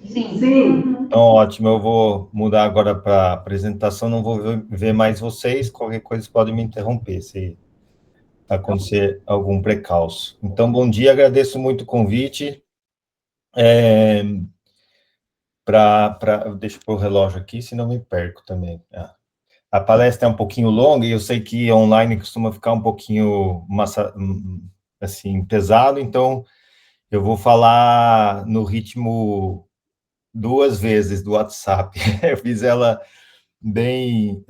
Sim. Sim. Então, ótimo, eu vou mudar agora para a apresentação, não vou ver mais vocês, qualquer coisa podem me interromper se acontecer algum precalço. Então, bom dia, agradeço muito o convite. Deixa eu pôr o relógio aqui, senão me perco também. A palestra é um pouquinho longa e eu sei que online costuma ficar um pouquinho assim, pesado, então eu vou falar no ritmo duas vezes do WhatsApp. Eu fiz ela bem,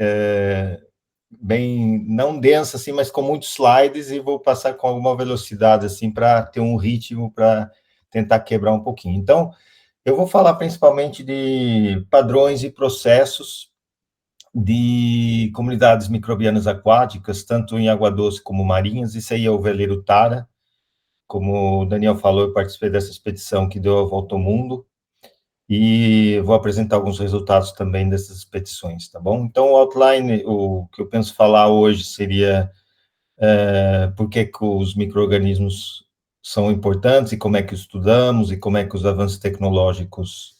bem não densa assim, mas com muitos slides e vou passar com alguma velocidade assim para ter um ritmo para tentar quebrar um pouquinho. Então, eu vou falar principalmente de padrões e processos de comunidades microbianas aquáticas, tanto em água doce como marinhas. Isso aí é o veleiro Tara. Como o Daniel falou, eu participei dessa expedição que deu a volta ao mundo e vou apresentar alguns resultados também dessas expedições, tá bom? Então, o outline, o que eu penso falar hoje seria por que os micro-organismos são importantes e como é que estudamos e como é que os avanços tecnológicos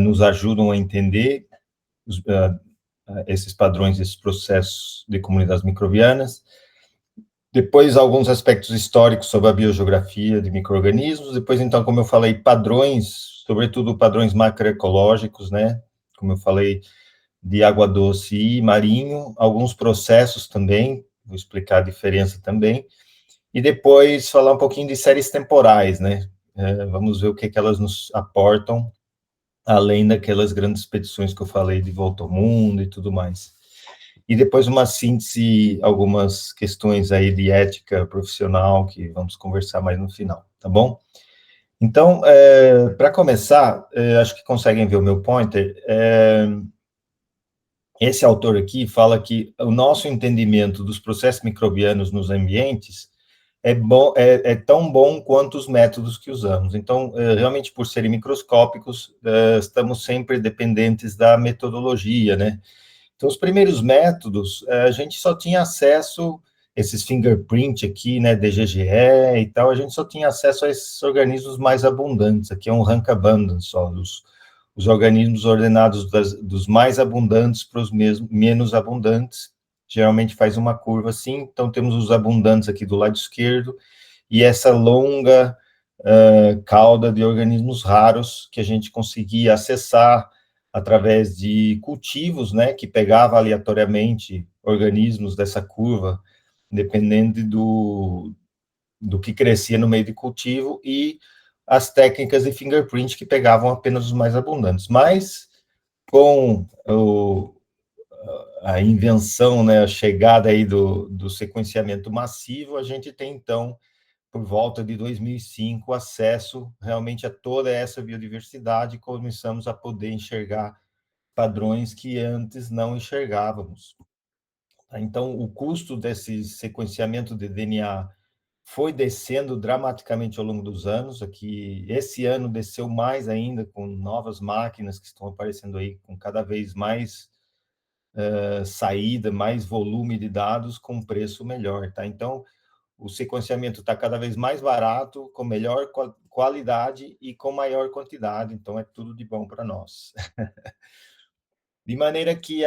nos ajudam a entender esses padrões, esses processos de comunidades microbianas. Depois, alguns aspectos históricos sobre a biogeografia de micro-organismos. Depois, então, como eu falei, padrões, sobretudo padrões macroecológicos, né? Como eu falei, de água doce e marinho. Alguns processos também, vou explicar a diferença também. E depois, falar um pouquinho de séries temporais, né? Vamos ver o que elas nos aportam, além daquelas grandes expedições que eu falei de volta ao mundo e tudo mais. E depois uma síntese, algumas questões aí de ética profissional que vamos conversar mais no final, tá bom? Então, para começar, acho que conseguem ver o meu pointer. Esse autor aqui fala que o nosso entendimento dos processos microbianos nos ambientes é tão bom quanto os métodos que usamos. Então, realmente, por serem microscópicos, estamos sempre dependentes da metodologia, né? Então, os primeiros métodos, a gente só tinha acesso, esses fingerprint aqui, né, DGGE e tal, a gente só tinha acesso a esses organismos mais abundantes. Aqui é um rank abundance só, os organismos ordenados dos mais abundantes para os menos abundantes. Geralmente faz uma curva assim, então temos os abundantes aqui do lado esquerdo, e essa longa cauda de organismos raros que a gente conseguia acessar através de cultivos, né, que pegava aleatoriamente organismos dessa curva, dependendo do que crescia no meio de cultivo, e as técnicas de fingerprint que pegavam apenas os mais abundantes. Mas com a invenção, né, a chegada aí do sequenciamento massivo, a gente tem então por volta de 2005, acesso realmente a toda essa biodiversidade, começamos a poder enxergar padrões que antes não enxergávamos. Então, o custo desse sequenciamento de DNA foi descendo dramaticamente ao longo dos anos. Aqui, esse ano desceu mais ainda, com novas máquinas que estão aparecendo aí, com cada vez mais saída, mais volume de dados, com preço melhor, tá? Então, o sequenciamento está cada vez mais barato, com melhor qualidade e com maior quantidade, então é tudo de bom para nós. De maneira que,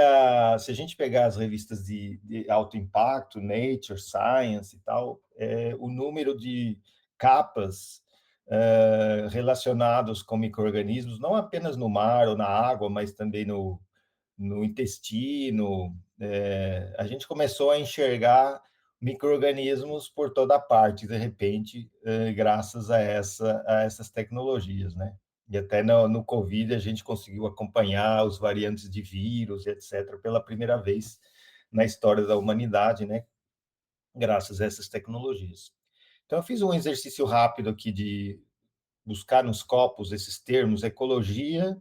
se a gente pegar as revistas de alto impacto, Nature, Science e tal, o número de capas relacionados com micro-organismos, não apenas no mar ou na água, mas também no intestino, a gente começou a enxergar micro-organismos por toda parte, de repente, graças a essas tecnologias, né? E até no Covid a gente conseguiu acompanhar os variantes de vírus, etc., pela primeira vez na história da humanidade, né? Graças a essas tecnologias. Então, eu fiz um exercício rápido aqui de buscar nos copos esses termos, ecologia,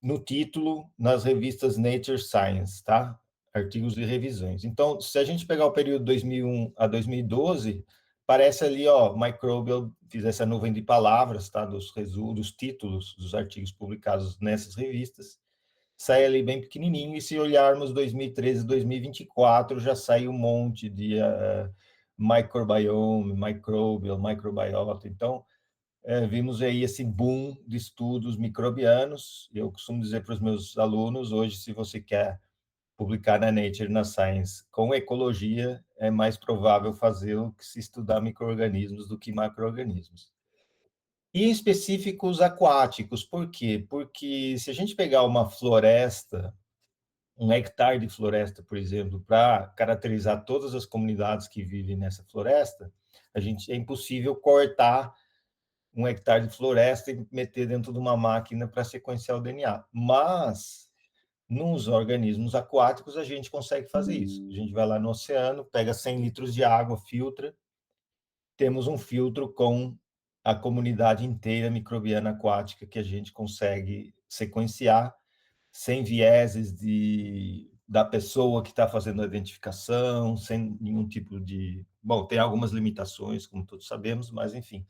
no título, nas revistas Nature Science, tá? Artigos de revisões. Então, se a gente pegar o período 2001 a 2012, parece ali, ó, Microbial, fiz essa nuvem de palavras, tá? Dos títulos dos artigos publicados nessas revistas, sai ali bem pequenininho, e se olharmos 2013 2024, já sai um monte de microbiome, microbial, microbiota. Então, vimos aí esse boom de estudos microbianos. Eu costumo dizer para os meus alunos, hoje, se você quer publicar na Nature, na Science, com ecologia, é mais provável fazê-lo que se estudar micro-organismos do que macro-organismos. E em específico os aquáticos, por quê? Porque se a gente pegar uma floresta, um hectare de floresta, por exemplo, para caracterizar todas as comunidades que vivem nessa floresta, é impossível cortar um hectare de floresta e meter dentro de uma máquina para sequenciar o DNA. Mas, nos organismos aquáticos, a gente consegue fazer isso. A gente vai lá no oceano, pega 100 litros de água, filtra, temos um filtro com a comunidade inteira microbiana aquática que a gente consegue sequenciar sem vieses da pessoa que está fazendo a identificação, sem nenhum tipo de... Bom, tem algumas limitações, como todos sabemos, mas, enfim,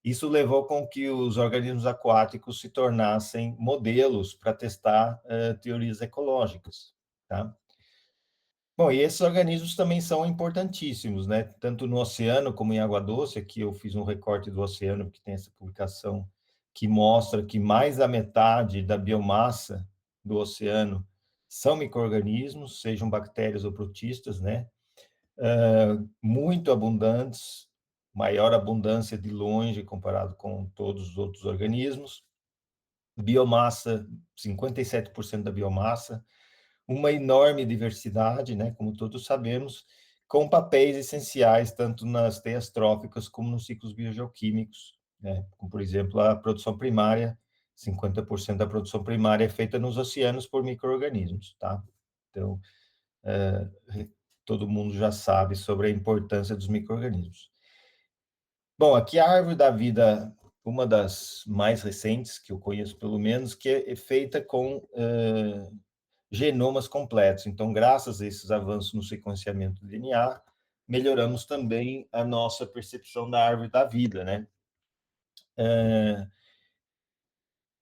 isso levou com que os organismos aquáticos se tornassem modelos para testar teorias ecológicas, tá? Bom, e esses organismos também são importantíssimos, né? Tanto no oceano como em água doce. Aqui eu fiz um recorte do oceano, porque tem essa publicação que mostra que mais da metade da biomassa do oceano são micro-organismos, sejam bactérias ou protistas, né? Muito abundantes, maior abundância de longe comparado com todos os outros organismos. Biomassa, 57% da biomassa, uma enorme diversidade, né, como todos sabemos, com papéis essenciais tanto nas teias tróficas como nos ciclos biogeoquímicos, né, como, por exemplo, a produção primária. 50% da produção primária é feita nos oceanos por micro-organismos, tá? Então, todo mundo já sabe sobre a importância dos micro-organismos. Bom, aqui a árvore da vida, uma das mais recentes, que eu conheço pelo menos, que é feita com genomas completos. Então, graças a esses avanços no sequenciamento do DNA, melhoramos também a nossa percepção da árvore da vida, né?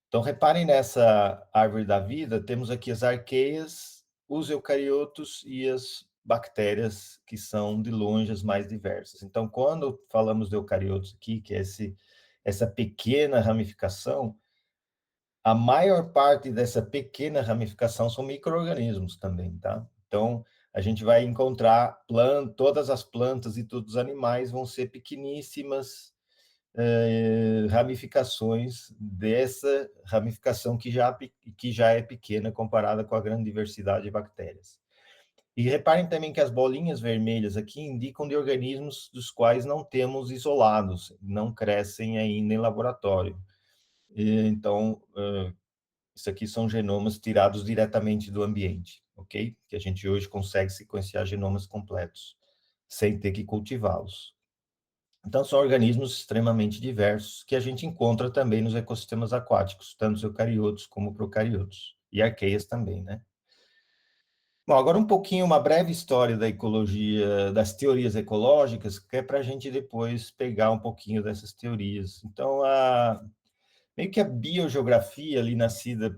Então, reparem nessa árvore da vida, temos aqui as arqueias, os eucariotos e as bactérias, que são, de longe, as mais diversas. Então, quando falamos de eucariotos aqui, que é essa pequena ramificação, a maior parte dessa pequena ramificação são micro-organismos também, tá? Então, a gente vai encontrar todas as plantas e todos os animais vão ser pequeníssimas ramificações dessa ramificação que já é pequena comparada com a grande diversidade de bactérias. E reparem também que as bolinhas vermelhas aqui indicam de organismos dos quais não temos isolados, não crescem ainda em laboratório. Então, isso aqui são genomas tirados diretamente do ambiente, ok? Que a gente hoje consegue sequenciar genomas completos, sem ter que cultivá-los. Então, são organismos extremamente diversos, que a gente encontra também nos ecossistemas aquáticos, tanto os eucariotos como procariotos, e arqueias também, né? Bom, agora uma breve história da ecologia, das teorias ecológicas, que é para a gente depois pegar um pouquinho dessas teorias. Então, meio que a biogeografia ali nascida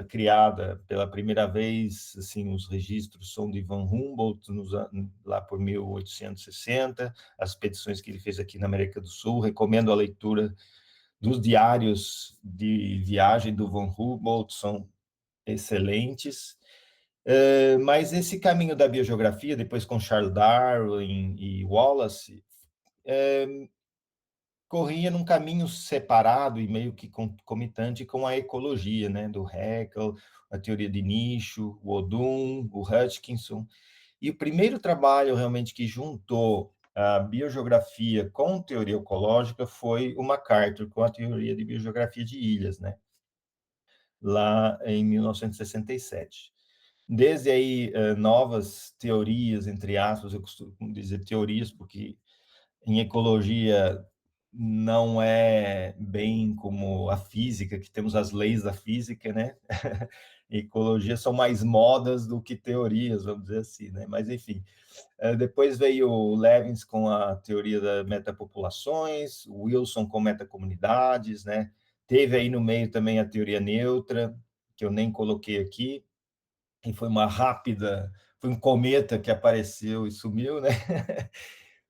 criada pela primeira vez, assim, os registros são de Van Humboldt, lá por 1860, as expedições que ele fez aqui na América do Sul. Recomendo a leitura dos diários de viagem do Van Humboldt, são excelentes. Mas esse caminho da biogeografia, depois com Charles Darwin e Wallace, corria num caminho separado e meio que concomitante com a ecologia, né, do Haeckel, a teoria de nicho, o Odum, o Hutchinson. E o primeiro trabalho realmente que juntou a biogeografia com teoria ecológica foi o MacArthur, com a teoria de biogeografia de ilhas, né, lá em 1967. Desde aí, novas teorias, entre aspas, eu costumo dizer teorias, porque em ecologia não é bem como a física, que temos as leis da física, né? Ecologia são mais modas do que teorias, vamos dizer assim, né? Mas, enfim, depois veio o Levins com a teoria das metapopulações, o Wilson com metacomunidades, né? Teve aí no meio também a teoria neutra, que eu nem coloquei aqui, e foi um cometa que apareceu e sumiu, né?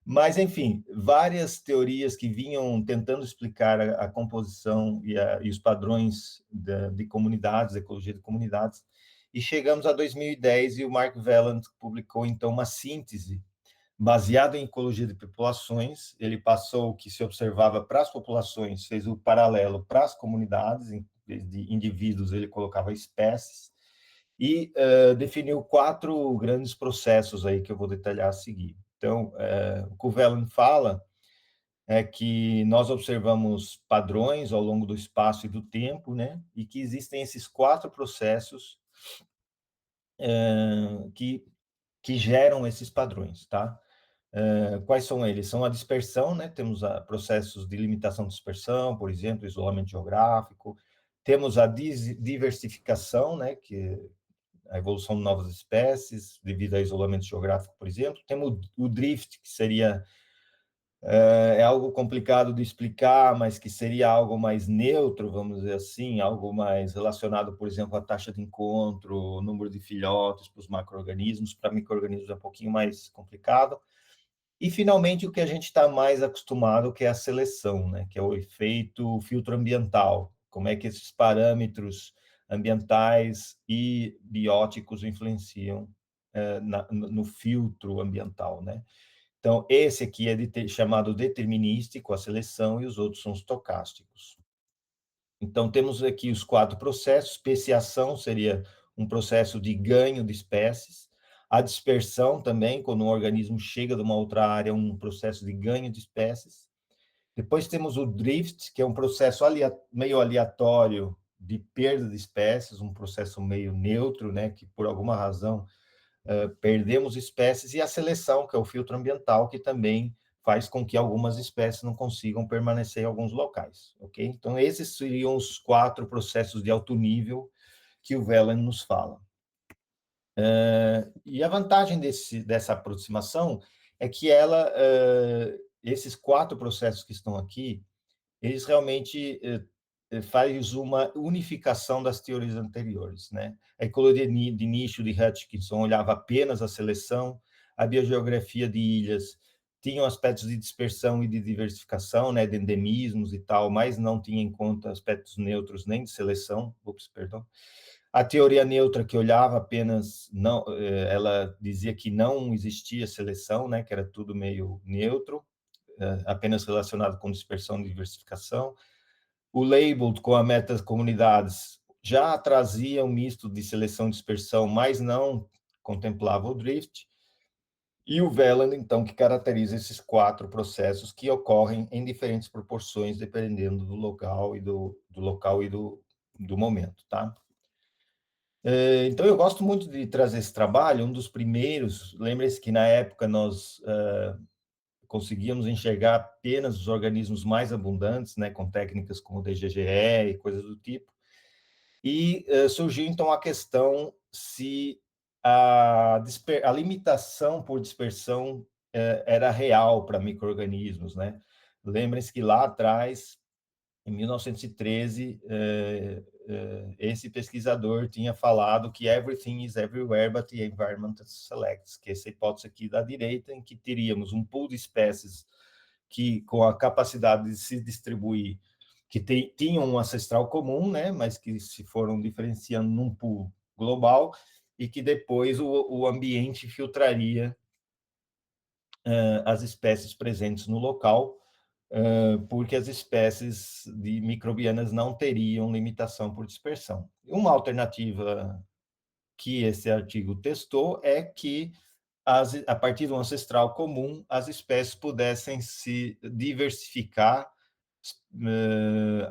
Mas, enfim, várias teorias que vinham tentando explicar a composição e os padrões de comunidades, ecologia de comunidades, e chegamos a 2010 e o Mark Veland publicou, então, uma síntese baseada em ecologia de populações. Ele passou o que se observava para as populações, fez o paralelo para as comunidades, em vez de indivíduos, ele colocava espécies, e definiu 4 grandes processos aí que eu vou detalhar a seguir. Então, o que o Veland fala é que nós observamos padrões ao longo do espaço e do tempo, né? E que existem esses 4 processos que geram esses padrões, tá? Quais são eles? São a dispersão, né? Temos processos de limitação de dispersão, por exemplo, isolamento geográfico. Temos a diversificação, né? Que a evolução de novas espécies, devido a isolamento geográfico, por exemplo. Temos o drift, que seria algo complicado de explicar, mas que seria algo mais neutro, vamos dizer assim, algo mais relacionado, por exemplo, à taxa de encontro, o número de filhotes para os macro-organismos, para micro-organismos é um pouquinho mais complicado. E, finalmente, o que a gente está mais acostumado, que é a seleção, né? Que é o efeito filtro ambiental. Como é que esses parâmetros ambientais e bióticos influenciam no filtro ambiental, né? Então, esse aqui é chamado determinístico, a seleção, e os outros são estocásticos. Então, temos aqui os 4 processos. Especiação seria um processo de ganho de espécies. A dispersão também, quando um organismo chega de uma outra área, um processo de ganho de espécies. Depois temos o drift, que é um processo meio aleatório de perda de espécies, um processo meio neutro, né, que por alguma razão perdemos espécies, e a seleção, que é o filtro ambiental, que também faz com que algumas espécies não consigam permanecer em alguns locais, ok? Então, esses seriam os 4 processos de alto nível que o Veland nos fala. E a vantagem dessa aproximação é que esses 4 processos que estão aqui, eles realmente faz uma unificação das teorias anteriores, né? A ecologia de nicho de Hutchinson olhava apenas a seleção, a biogeografia de ilhas tinha aspectos de dispersão e de diversificação, né, de endemismos e tal, mas não tinha em conta aspectos neutros nem de seleção. Perdão. A teoria neutra, que olhava apenas, não, ela dizia que não existia seleção, né, que era tudo meio neutro, apenas relacionado com dispersão e diversificação. O labeled com a meta-comunidades já trazia um misto de seleção e dispersão, mas não contemplava o drift. E o Veland, então, que caracteriza esses 4 processos que ocorrem em diferentes proporções, dependendo do local e do momento, tá? Então, eu gosto muito de trazer esse trabalho. Um dos primeiros, lembre-se que na época nós conseguíamos enxergar apenas os organismos mais abundantes, né, com técnicas como DGGE e coisas do tipo, e surgiu, então, a questão se a limitação por dispersão era real para micro-organismos, né? Lembrem-se que lá atrás, em 1913, esse pesquisador tinha falado que everything is everywhere, but the environment selects, que essa hipótese aqui da direita, em que teríamos um pool de espécies que, com a capacidade de se distribuir, que tinham um ancestral comum, né, mas que se foram diferenciando num pool global, e que depois o ambiente filtraria as espécies presentes no local, porque as espécies de microbianas não teriam limitação por dispersão. Uma alternativa que esse artigo testou é que, a partir do ancestral comum, as espécies pudessem se diversificar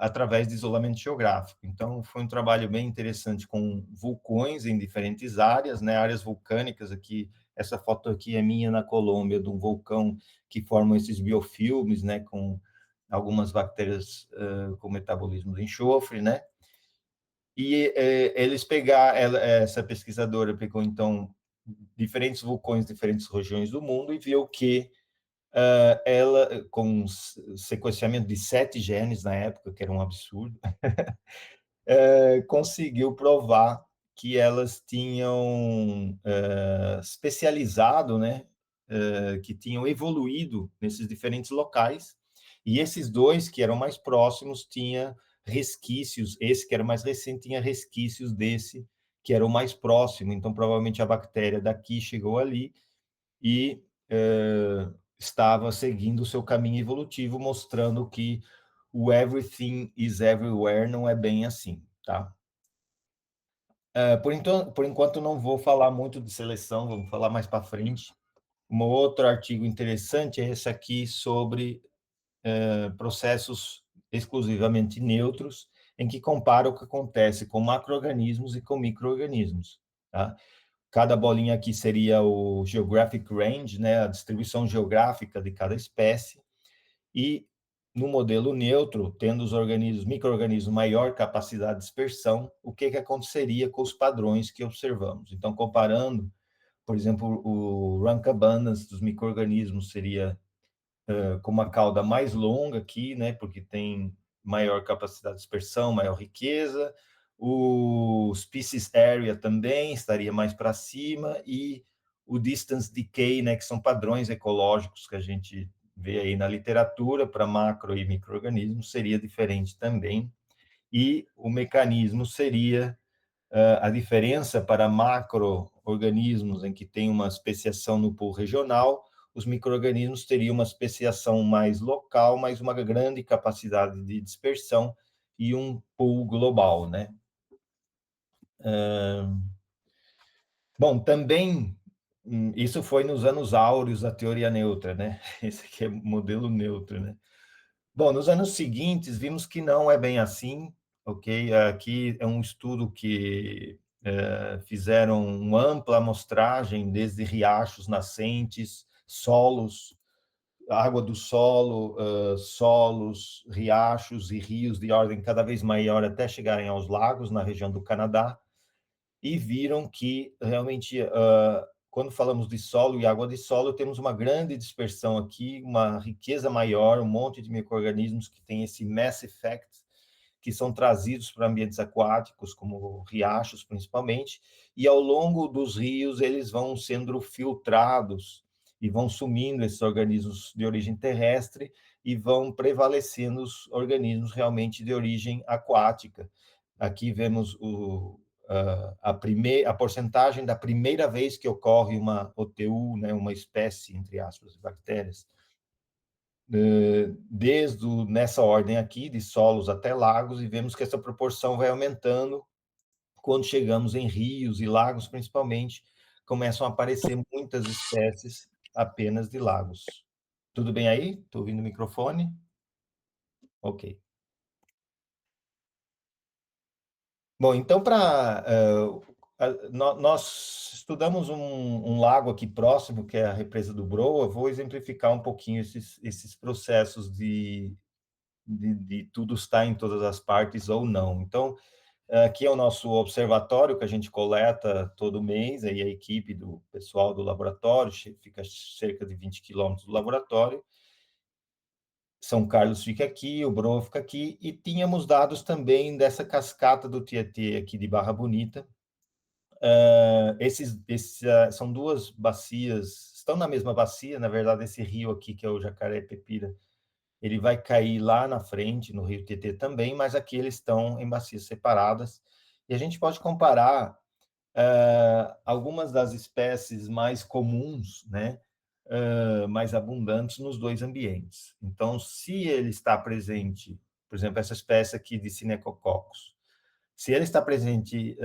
através de isolamento geográfico. Então, foi um trabalho bem interessante com vulcões em diferentes áreas, né, áreas vulcânicas aqui. Essa foto aqui é minha na Colômbia, de um vulcão que formam esses biofilmes, né, com algumas bactérias com metabolismo de enxofre, né, e essa pesquisadora pegou, então, diferentes vulcões, diferentes regiões do mundo, e viu que ela, com sequenciamento de 7 genes na época, que era um absurdo, conseguiu provar que elas tinham especializado, né, que tinham evoluído nesses diferentes locais, e esses dois que eram mais próximos tinha resquícios, esse que era mais recente tinha resquícios desse que era o mais próximo, então provavelmente a bactéria daqui chegou ali e estava seguindo o seu caminho evolutivo, mostrando que o everything is everywhere não é bem assim, tá? Por enquanto, não vou falar muito de seleção, vamos falar mais para frente. Um outro artigo interessante é esse aqui sobre processos exclusivamente neutros, em que compara o que acontece com macro-organismos e com micro-organismos, tá? Cada bolinha aqui seria o geographic range, né, a distribuição geográfica de cada espécie, e no modelo neutro, tendo os organismos, micro-organismos maior capacidade de dispersão, o que aconteceria com os padrões que observamos? Então, comparando, por exemplo, o rank abundance dos micro-organismos seria com uma cauda mais longa aqui, né, porque tem maior capacidade de dispersão, maior riqueza, o species area também estaria mais para cima, e o distance decay, né, que são padrões ecológicos que a gente vê aí na literatura para macro e micro-organismos, seria diferente também, e o mecanismo seria a diferença para macro-organismos em que tem uma especiação no pool regional, os micro-organismos teriam uma especiação mais local, mas uma grande capacidade de dispersão e um pool global, né? Bom, também, isso foi nos anos áureos da teoria neutra, né? Esse aqui é modelo neutro, né? Bom, nos anos seguintes, vimos que não é bem assim, ok? Aqui é um estudo que fizeram uma ampla amostragem, desde riachos nascentes, solos, água do solo, solos, riachos e rios de ordem cada vez maior até chegarem aos lagos na região do Canadá, e viram que realmente, quando falamos de solo e água de solo, temos uma grande dispersão aqui, uma riqueza maior, um monte de micro-organismos que tem esse mass effect, que são trazidos para ambientes aquáticos, como riachos principalmente, e ao longo dos rios eles vão sendo filtrados e vão sumindo esses organismos de origem terrestre e vão prevalecendo os organismos realmente de origem aquática. Aqui vemos a porcentagem da primeira vez que ocorre uma OTU, né, uma espécie, entre aspas, de bactérias, nessa ordem aqui, de solos até lagos, e vemos que essa proporção vai aumentando quando chegamos em rios e lagos, principalmente, começam a aparecer muitas espécies apenas de lagos. Tudo bem aí? Estou ouvindo o microfone? Ok. Bom, então, nós estudamos um lago aqui próximo, que é a represa do Broa. Vou exemplificar um pouquinho esses processos de tudo estar em todas as partes ou não. Então, aqui é o nosso observatório, que a gente coleta todo mês, aí a equipe do pessoal do laboratório, fica cerca de 20 quilômetros do laboratório. São Carlos fica aqui, o Broa fica aqui, e tínhamos dados também dessa cascata do Tietê aqui de Barra Bonita. São duas bacias, estão na mesma bacia, na verdade, esse rio aqui, que é o Jacaré-Pepira, ele vai cair lá na frente, no rio Tietê também, mas aqui eles estão em bacias separadas, e a gente pode comparar algumas das espécies mais comuns, né, mais abundantes nos dois ambientes. Então, se ele está presente, por exemplo, essa espécie aqui de Cinecococcus, se ele está presente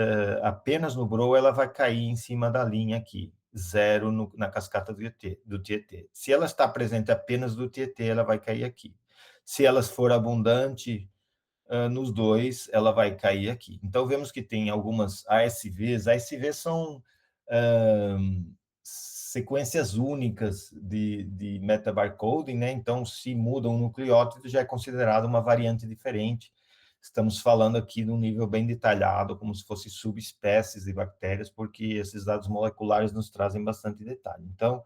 apenas no Broa, ela vai cair em cima da linha aqui, zero na cascata do Tietê. Se ela está presente apenas no Tietê, ela vai cair aqui. Se ela for abundante nos dois, ela vai cair aqui. Então, vemos que tem algumas ASVs. ASVs são sequências únicas de metabarcoding, né? Então, se muda um nucleótido, já é considerado uma variante diferente. Estamos falando aqui de um nível bem detalhado, como se fosse subespécies de bactérias, porque esses dados moleculares nos trazem bastante detalhe. Então,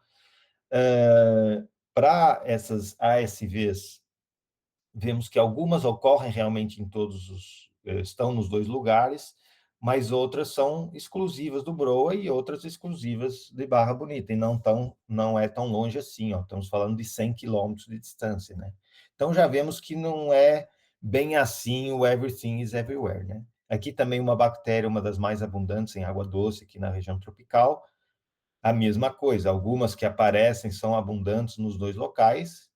para essas ASVs, vemos que algumas ocorrem realmente estão nos dois lugares, mas outras são exclusivas do Broa e outras exclusivas de Barra Bonita, e não é tão longe assim, ó, estamos falando de 100 quilômetros de distância, né? Então já vemos que não é bem assim o everything is everywhere, né? Aqui também uma bactéria, uma das mais abundantes em água doce aqui na região tropical, a mesma coisa, algumas que aparecem são abundantes nos dois locais,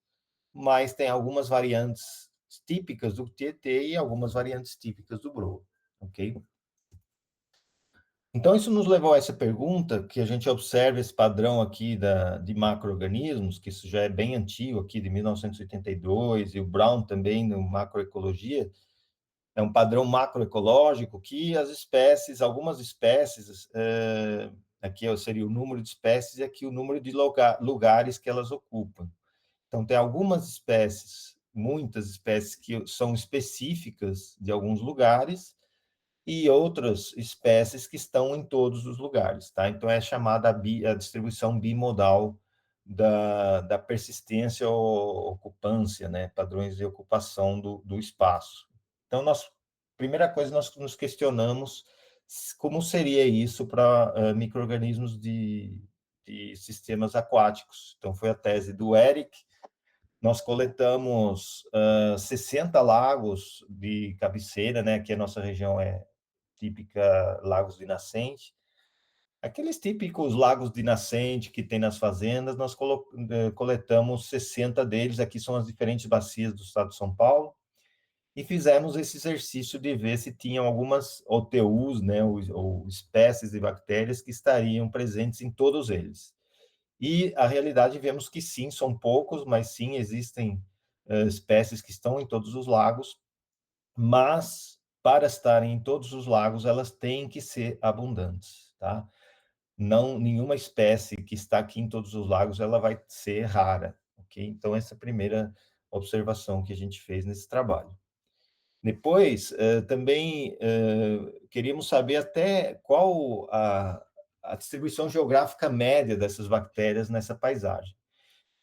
mas tem algumas variantes típicas do Tietê e algumas variantes típicas do Broa, ok? Então, isso nos levou a essa pergunta, que a gente observa esse padrão aqui de macro-organismos, que isso já é bem antigo, aqui de 1982, e o Brown também, no Macroecologia, é um padrão macroecológico que as espécies, algumas espécies, aqui seria o número de espécies e aqui o número de lugares que elas ocupam. Então, tem algumas espécies, muitas espécies que são específicas de alguns lugares, e outras espécies que estão em todos os lugares, tá? Então, é chamada a distribuição bimodal da persistência ou ocupância, né? Padrões de ocupação do espaço. Então, primeira coisa, nós nos questionamos como seria isso para micro-organismos de sistemas aquáticos. Então, foi a tese do Eric. Nós coletamos 60 lagos de cabeceira, né? Que a nossa região é típica lagos de nascente. Aqueles típicos lagos de nascente que tem nas fazendas, nós coletamos 60 deles, aqui são as diferentes bacias do estado de São Paulo, e fizemos esse exercício de ver se tinham algumas OTUs, né, ou espécies de bactérias que estariam presentes em todos eles. E a realidade vemos que sim, são poucos, mas sim, existem espécies que estão em todos os lagos, mas para estarem em todos os lagos, elas têm que ser abundantes, tá? Não, nenhuma espécie que está aqui em todos os lagos, ela vai ser rara, ok? Então, essa é a primeira observação que a gente fez nesse trabalho. Depois, também queríamos saber até qual a distribuição geográfica média dessas bactérias nessa paisagem.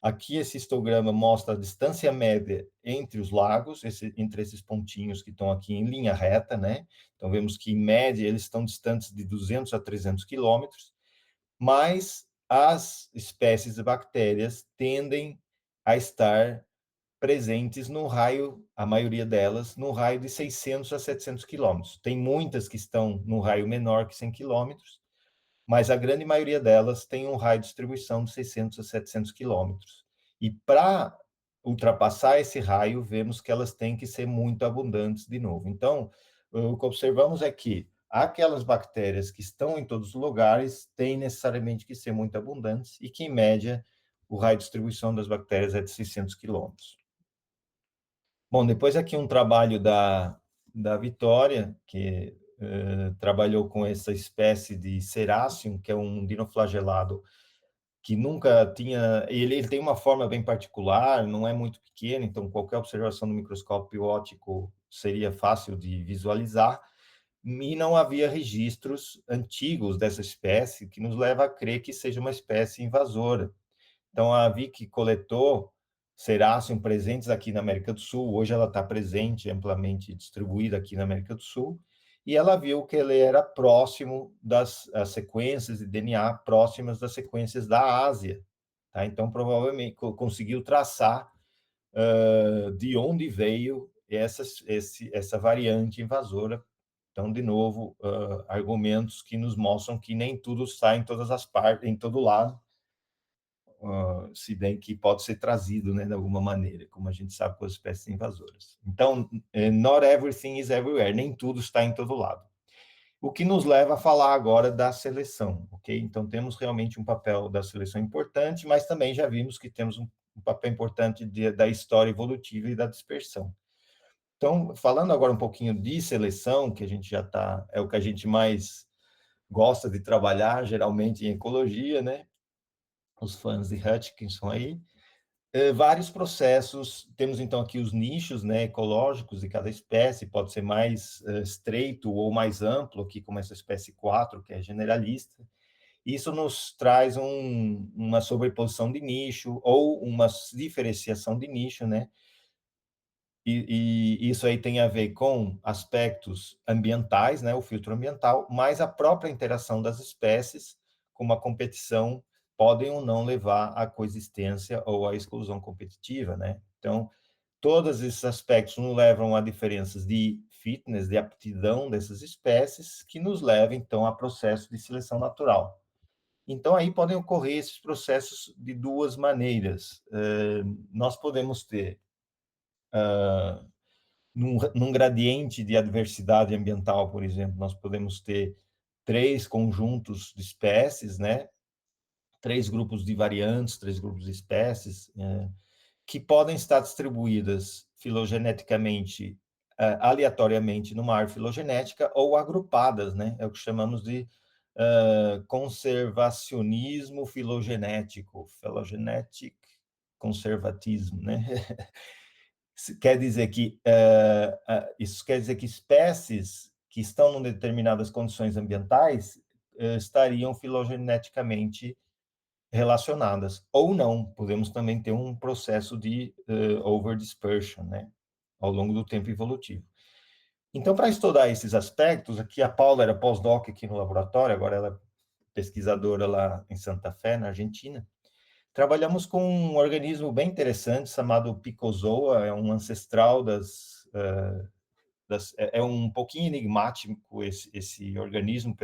Aqui esse histograma mostra a distância média entre os lagos, entre esses pontinhos que estão aqui em linha reta, né? Então, vemos que, em média, eles estão distantes de 200 a 300 quilômetros, mas as espécies de bactérias tendem a estar presentes no raio, a maioria delas, no raio de 600 a 700 quilômetros. Tem muitas que estão no raio menor que 100 quilômetros, mas a grande maioria delas tem um raio de distribuição de 600 a 700 quilômetros. E para ultrapassar esse raio, vemos que elas têm que ser muito abundantes de novo. Então, o que observamos é que aquelas bactérias que estão em todos os lugares têm necessariamente que ser muito abundantes e que, em média, o raio de distribuição das bactérias é de 600 quilômetros. Bom, depois aqui um trabalho da Vitória, que trabalhou com essa espécie de Ceracium, que é um dinoflagelado que nunca tinha... Ele tem uma forma bem particular, não é muito pequeno, então qualquer observação no microscópio óptico seria fácil de visualizar, e não havia registros antigos dessa espécie, que nos leva a crer que seja uma espécie invasora. Então, a Vicky coletou Ceracium presentes aqui na América do Sul, hoje ela está presente, amplamente distribuída aqui na América do Sul, e ela viu que ele era próximo das sequências de DNA, próximas das sequências da Ásia, tá? Então, provavelmente, conseguiu traçar de onde veio essa variante invasora. Então, de novo, argumentos que nos mostram que nem tudo está em todas as partes, em todo lado, se bem que pode ser trazido, né, de alguma maneira, como a gente sabe com as espécies invasoras. Então, not everything is everywhere, nem tudo está em todo lado. O que nos leva a falar agora da seleção, ok? Então, temos realmente um papel da seleção importante, mas também já vimos que temos um papel importante da história evolutiva e da dispersão. Então, falando agora um pouquinho de seleção, que a gente já está, é o que a gente mais gosta de trabalhar, geralmente em ecologia, né? Os fãs de Hutchinson aí, vários processos, temos então aqui os nichos, né, ecológicos de cada espécie, pode ser mais estreito ou mais amplo, aqui como essa espécie 4, que é generalista. Isso nos traz uma sobreposição de nicho ou uma diferenciação de nicho, né, e isso aí tem a ver com aspectos ambientais, né, o filtro ambiental, mas a própria interação das espécies, como a competição, podem ou não levar à coexistência ou à exclusão competitiva, né? Então, todos esses aspectos nos levam a diferenças de fitness, de aptidão dessas espécies, que nos levam, então, a processos de seleção natural. Então, aí podem ocorrer esses processos de duas maneiras. Nós podemos ter, num gradiente de adversidade ambiental, por exemplo, nós podemos ter três conjuntos de espécies, né? Três grupos de variantes, três grupos de espécies, que podem estar distribuídas filogeneticamente, aleatoriamente numa árvore filogenética ou agrupadas, né? É o que chamamos de conservacionismo filogenético, phylogenetic conservatismo, né? Quer dizer que isso quer dizer que espécies que estão em determinadas condições ambientais estariam filogeneticamente relacionadas, ou não, podemos também ter um processo de overdispersion, né, ao longo do tempo evolutivo. Então, para estudar esses aspectos, aqui a Paula era pós-doc aqui no laboratório, agora ela é pesquisadora lá em Santa Fé, na Argentina. Trabalhamos com um organismo bem interessante chamado Picozoa, é um ancestral é um pouquinho enigmático esse organismo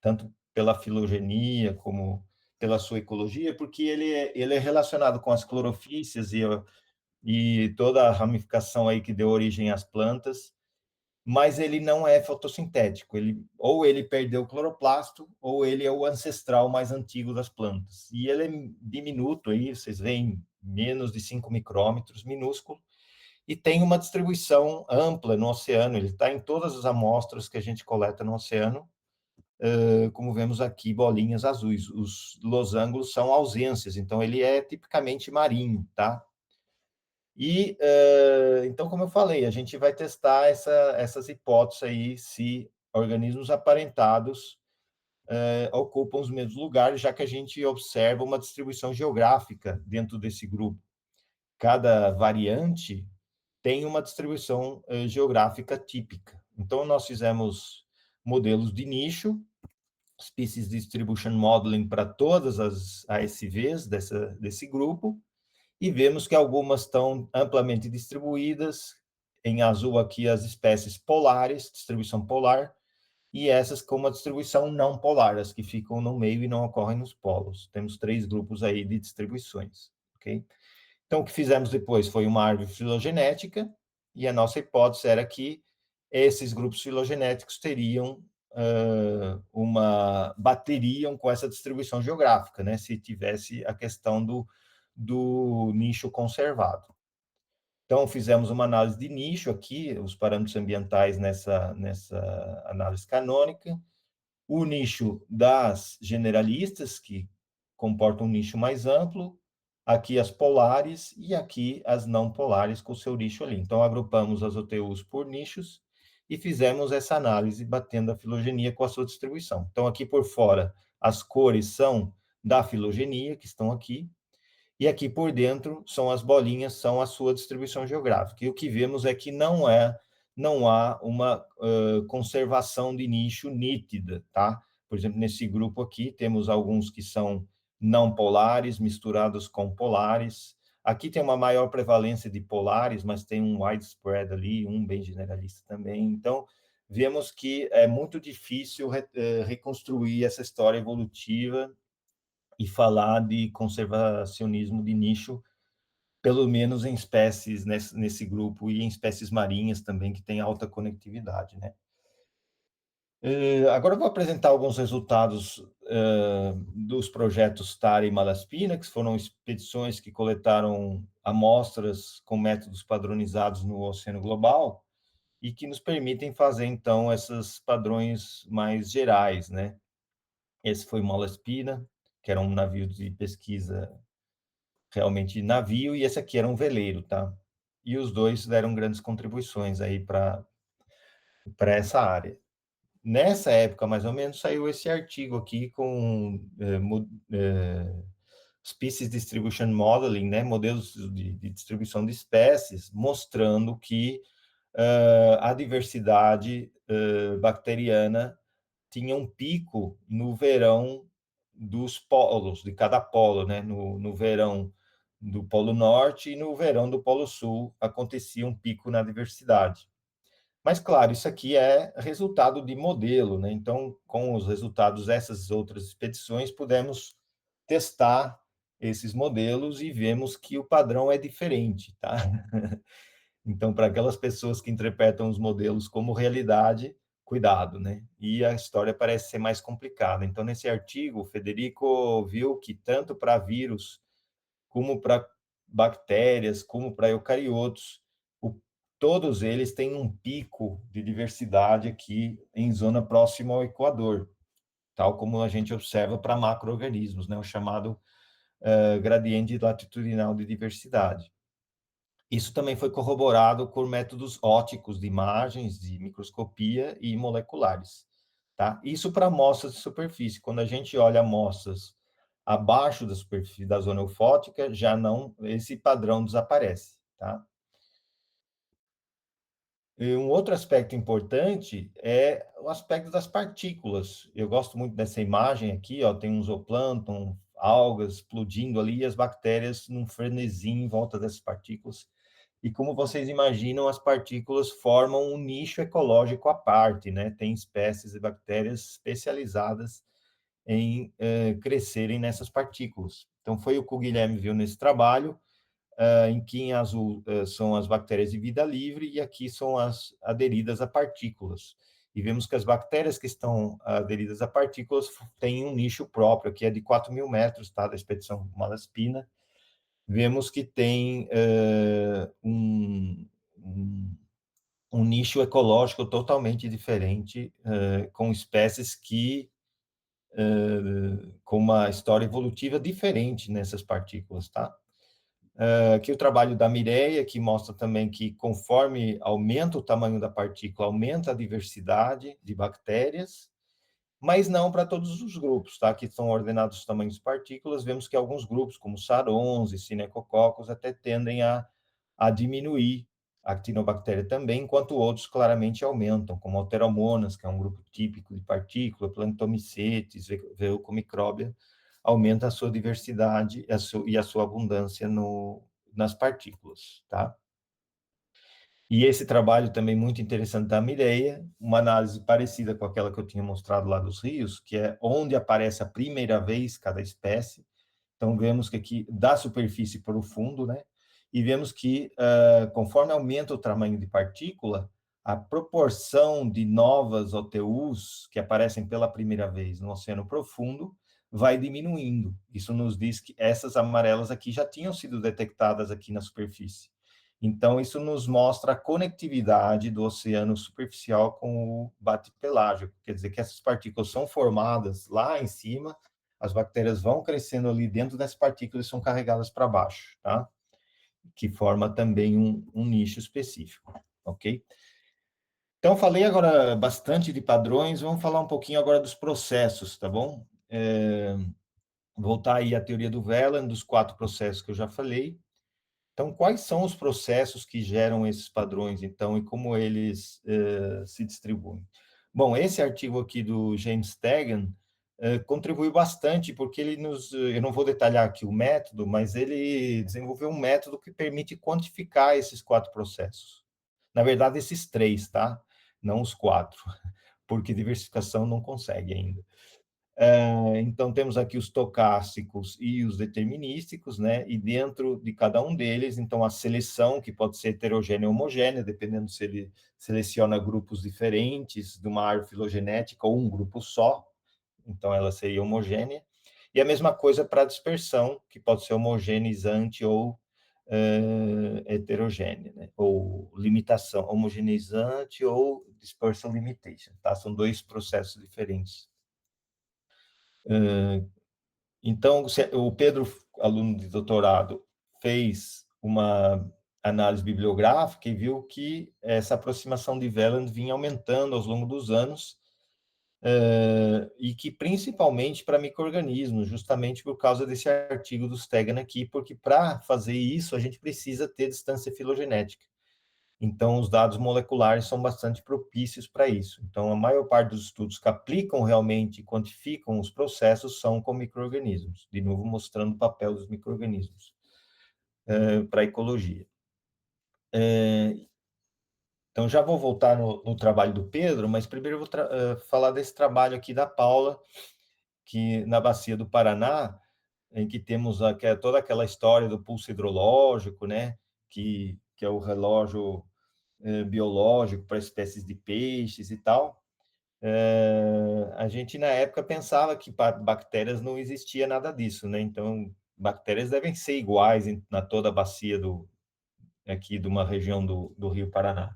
tanto pela filogenia como pela sua ecologia, porque ele é relacionado com as clorofícias e toda a ramificação aí que deu origem às plantas, mas ele não é fotossintético. Ou ele perdeu o cloroplasto, ou ele é o ancestral mais antigo das plantas. E ele é diminuto aí, vocês veem, menos de 5 micrômetros, minúsculo, e tem uma distribuição ampla no oceano. Ele está em todas as amostras que a gente coleta no oceano, como vemos aqui, bolinhas azuis. Os losangos são ausências, então ele é tipicamente marinho, tá? E, então, como eu falei, a gente vai testar essas hipóteses aí, se organismos aparentados ocupam os mesmos lugares, já que a gente observa uma distribuição geográfica dentro desse grupo. Cada variante tem uma distribuição geográfica típica. Então, nós fizemos modelos de nicho, Species Distribution Modeling, para todas as ASVs desse grupo, e vemos que algumas estão amplamente distribuídas, em azul aqui as espécies polares, distribuição polar, e essas com uma distribuição não polar, as que ficam no meio e não ocorrem nos polos. Temos três grupos aí de distribuições, ok? Então, o que fizemos depois foi uma árvore filogenética, e a nossa hipótese era que esses grupos filogenéticos bateriam com essa distribuição geográfica, né, se tivesse a questão do nicho conservado. Então, fizemos uma análise de nicho aqui, os parâmetros ambientais nessa análise canônica, o nicho das generalistas, que comporta um nicho mais amplo, aqui as polares e aqui as não polares com o seu nicho ali. Então, agrupamos as OTUs por nichos e fizemos essa análise batendo a filogenia com a sua distribuição. Então, aqui por fora, as cores são da filogenia, que estão aqui, e aqui por dentro são as bolinhas, são a sua distribuição geográfica. E o que vemos é que não há uma conservação de nicho nítida, tá? Por exemplo, nesse grupo aqui, temos alguns que são não polares, misturados com polares. Aqui tem uma maior prevalência de polares, mas tem um widespread ali, um bem generalista também. Então, vemos que é muito difícil reconstruir essa história evolutiva e falar de conservacionismo de nicho, pelo menos em espécies nesse grupo, e em espécies marinhas também, que tem alta conectividade, né? Agora eu vou apresentar alguns resultados dos projetos Tara e Malaspina, que foram expedições que coletaram amostras com métodos padronizados no oceano global e que nos permitem fazer, então, esses padrões mais gerais, né? Esse foi o Malaspina, que era um navio de pesquisa, realmente navio, e esse aqui era um veleiro, tá? E os dois deram grandes contribuições aí para essa área. Nessa época, mais ou menos, saiu esse artigo aqui com Species Distribution Modeling, né, modelos de distribuição de espécies, mostrando que a diversidade bacteriana tinha um pico no verão dos polos, de cada polo, né? No verão do Polo Norte e no verão do Polo Sul acontecia um pico na diversidade. Mas, claro, isso aqui é resultado de modelo, né? Então, com os resultados dessas outras expedições, pudemos testar esses modelos e vemos que o padrão é diferente, tá? Então, para aquelas pessoas que interpretam os modelos como realidade, cuidado, né? E a história parece ser mais complicada. Então, nesse artigo, o Federico viu que tanto para vírus, como para bactérias, como para eucariotos, todos eles têm um pico de diversidade aqui em zona próxima ao Equador, tal como a gente observa para macro-organismos, né? O chamado gradiente latitudinal de diversidade. Isso também foi corroborado por métodos ópticos de imagens, de microscopia e moleculares, tá? Isso para amostras de superfície. Quando a gente olha amostras abaixo da superfície da zona eufótica, já não, esse padrão desaparece, tá? E um outro aspecto importante é o aspecto das partículas. Eu gosto muito dessa imagem aqui, ó, tem um zooplâncton, algas explodindo ali, e as bactérias num frenesi em volta dessas partículas. E como vocês imaginam, as partículas formam um nicho ecológico à parte, né? Tem espécies de bactérias especializadas em crescerem nessas partículas. Então, foi o que o Guilherme viu nesse trabalho, em que em azul são as bactérias de vida livre e aqui são as aderidas a partículas. E vemos que as bactérias que estão aderidas a partículas têm um nicho próprio, que é de 4.000 metros, tá? Da expedição Malaspina. Vemos que tem um nicho ecológico totalmente diferente, com espécies que com uma história evolutiva diferente nessas partículas, tá? Aqui o trabalho da Mireia, que mostra também que conforme aumenta o tamanho da partícula, aumenta a diversidade de bactérias, mas não para todos os grupos, tá? Que são ordenados os tamanhos de partículas, vemos que alguns grupos, como Sarons e Cinecoccus, até tendem a diminuir a actinobactéria também, enquanto outros claramente aumentam, como Alteromonas, que é um grupo típico de partícula, Planctomicetes, Verrucomicróbia, aumenta a sua diversidade e a sua abundância nas partículas, tá? E esse trabalho também muito interessante da Mireia, uma análise parecida com aquela que eu tinha mostrado lá dos rios, que é onde aparece a primeira vez cada espécie. Então, vemos que aqui, da superfície para o fundo, né? E vemos que, conforme aumenta o tamanho de partícula, a proporção de novas OTUs que aparecem pela primeira vez no oceano profundo vai diminuindo. Isso nos diz que essas amarelas aqui já tinham sido detectadas aqui na superfície. Então, isso nos mostra a conectividade do oceano superficial com o bate-pelágico, quer dizer que essas partículas são formadas lá em cima, as bactérias vão crescendo ali dentro dessas partículas e são carregadas para baixo, tá? Que forma também um nicho específico, ok? Então, falei agora bastante de padrões, vamos falar um pouquinho agora dos processos, tá bom? Voltar aí à teoria do Whelan, dos 4 processos que eu já falei. Então, quais são os processos que geram esses padrões, então, e como eles se distribuem? Bom, esse artigo aqui do James Stegan contribuiu bastante, porque ele eu não vou detalhar aqui o método, mas ele desenvolveu um método que permite quantificar esses 4 processos. Na verdade, esses 3, tá? Não os 4, porque diversificação não consegue ainda. Então, temos aqui os tocássicos e os determinísticos, né? E dentro de cada um deles, então, a seleção, que pode ser heterogênea ou homogênea, dependendo se ele seleciona grupos diferentes de uma árvore filogenética ou um grupo só, então ela seria homogênea. E a mesma coisa para a dispersão, que pode ser homogeneizante ou heterogênea, né? Ou limitação, homogeneizante ou dispersal limitation, tá? São 2 processos diferentes. Então, o Pedro, aluno de doutorado, fez uma análise bibliográfica e viu que essa aproximação de Whelan vinha aumentando ao longo dos anos, e que principalmente para micro-organismos, justamente por causa desse artigo do Stegner aqui, porque para fazer isso a gente precisa ter distância filogenética. Então, os dados moleculares são bastante propícios para isso. Então, a maior parte dos estudos que aplicam realmente e quantificam os processos são com micro-organismos, de novo mostrando o papel dos micro-organismos para a ecologia. Então, já vou voltar no trabalho do Pedro, mas primeiro eu vou falar desse trabalho aqui da Paula, que na bacia do Paraná, em que temos toda aquela história do pulso hidrológico, né, que é o relógio biológico para espécies de peixes e tal. A gente, na época, pensava que para bactérias não existia nada disso, né? Então, bactérias devem ser iguais na toda a bacia aqui de uma região do Rio Paraná.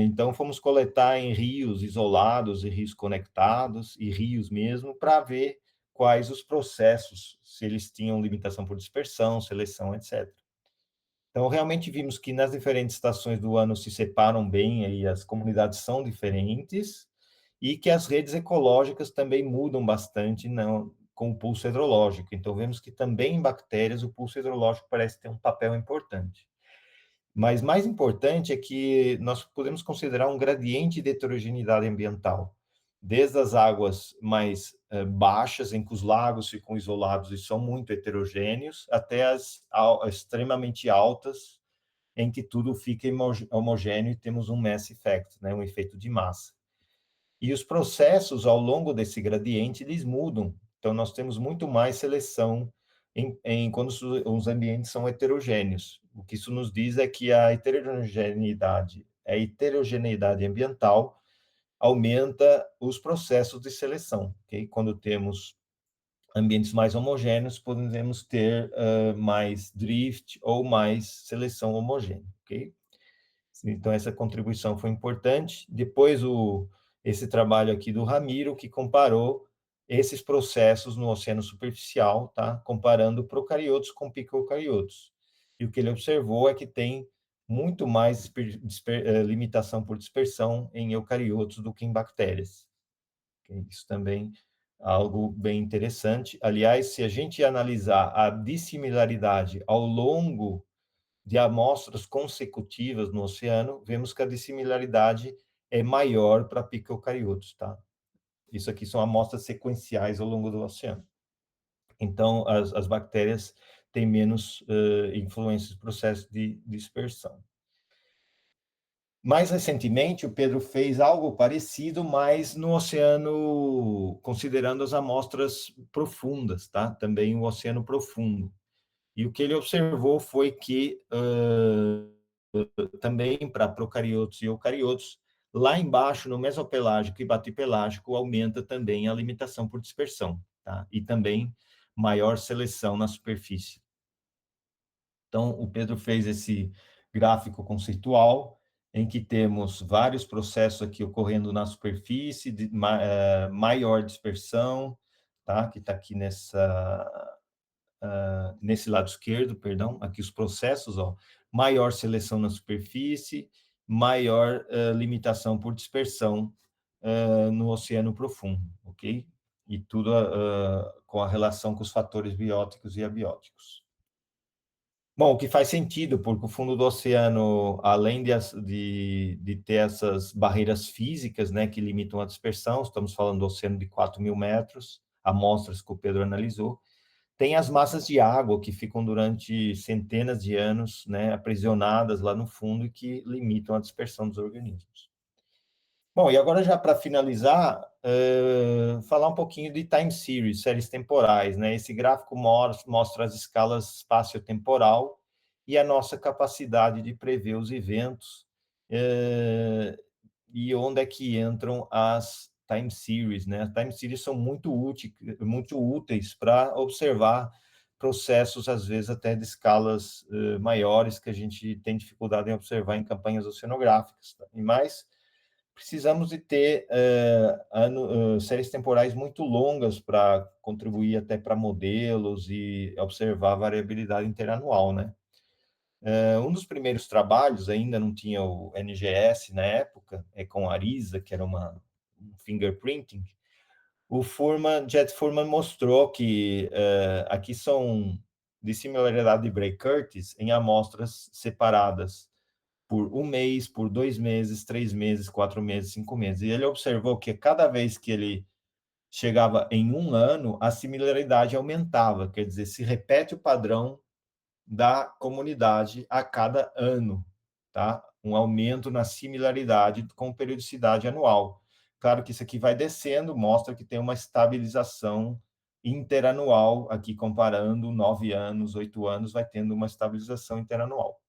Então, fomos coletar em rios isolados e rios conectados, e rios mesmo, para ver quais os processos, se eles tinham limitação por dispersão, seleção, etc. Então, realmente vimos que nas diferentes estações do ano se separam bem, aí as comunidades são diferentes, e que as redes ecológicas também mudam bastante com o pulso hidrológico. Então, vemos que também em bactérias o pulso hidrológico parece ter um papel importante. Mas mais importante é que nós podemos considerar um gradiente de heterogeneidade ambiental, desde as águas mais baixas, em que os lagos ficam isolados e são muito heterogêneos, até as extremamente altas, em que tudo fica homogêneo e temos um mass effect, né, um efeito de massa. E os processos ao longo desse gradiente, eles mudam. Então, nós temos muito mais seleção quando os ambientes são heterogêneos. O que isso nos diz é que a heterogeneidade ambiental aumenta os processos de seleção. Okay? Quando temos ambientes mais homogêneos, podemos ter mais drift ou mais seleção homogênea. Okay? Então, essa contribuição foi importante. Depois, esse trabalho aqui do Ramiro, que comparou esses processos no oceano superficial, tá? Comparando procariotos com picocariotos. E o que ele observou é que tem muito mais limitação por dispersão em eucariotos do que em bactérias. Isso também é algo bem interessante. Aliás, se a gente analisar a dissimilaridade ao longo de amostras consecutivas no oceano, vemos que a dissimilaridade é maior para picocariotos, tá? Isso aqui são amostras sequenciais ao longo do oceano. Então, as bactérias têm menos influência no processo de dispersão. Mais recentemente, o Pedro fez algo parecido, mas no oceano, considerando as amostras profundas, tá? Também o oceano profundo. E o que ele observou foi que também para procariotos e eucariotos, lá embaixo, no mesopelágico e batipelágico, aumenta também a limitação por dispersão, tá? E também maior seleção na superfície. Então, o Pedro fez esse gráfico conceitual, em que temos vários processos aqui ocorrendo na superfície, maior dispersão, tá? Que está aqui nesse lado esquerdo, perdão, aqui os processos, ó, maior seleção na superfície, maior limitação por dispersão no oceano profundo, ok? E tudo com a relação com os fatores bióticos e abióticos. Bom, o que faz sentido, porque o fundo do oceano, além de ter essas barreiras físicas, né, que limitam a dispersão, estamos falando do oceano de 4.000 metros, amostras que o Pedro analisou, tem as massas de água que ficam durante centenas de anos, né, aprisionadas lá no fundo e que limitam a dispersão dos organismos. Bom, e agora já para finalizar, falar um pouquinho de time series, séries temporais, né? Esse gráfico mostra as escalas espaço-temporal e a nossa capacidade de prever os eventos e onde é que entram as time series, né? As time series são muito úteis para observar processos, às vezes, até de escalas maiores, que a gente tem dificuldade em observar em campanhas oceanográficas. Tá? E mais, precisamos de ter séries temporais muito longas para contribuir até para modelos e observar a variabilidade interanual, né? Um dos primeiros trabalhos, ainda não tinha o NGS na época, com a ARISA, que era uma fingerprinting, o Jet Furman mostrou que aqui são de similaridade de Bray-Curtis em amostras separadas por 1 mês, por 2 meses, 3 meses, 4 meses, 5 meses. E ele observou que cada vez que ele chegava em 1 ano, a similaridade aumentava, quer dizer, se repete o padrão da comunidade a cada ano, tá? Um aumento na similaridade com periodicidade anual. Claro que isso aqui vai descendo, mostra que tem uma estabilização interanual, aqui comparando 9 anos, 8 anos, vai tendo uma estabilização interanual.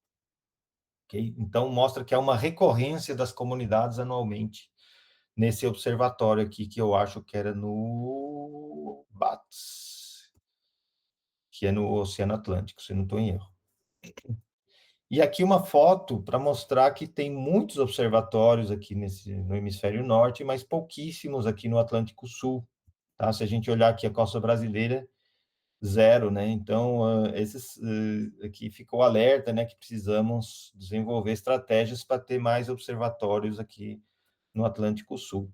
Okay? Então, mostra que há uma recorrência das comunidades anualmente nesse observatório aqui, que eu acho que era no BATS, que é no Oceano Atlântico, se não estou em erro. E aqui uma foto para mostrar que tem muitos observatórios aqui no hemisfério norte, mas pouquíssimos aqui no Atlântico Sul. Tá? Se a gente olhar aqui a costa brasileira, 0, né? Então, esses aqui ficou alerta, né, que precisamos desenvolver estratégias para ter mais observatórios aqui no Atlântico Sul.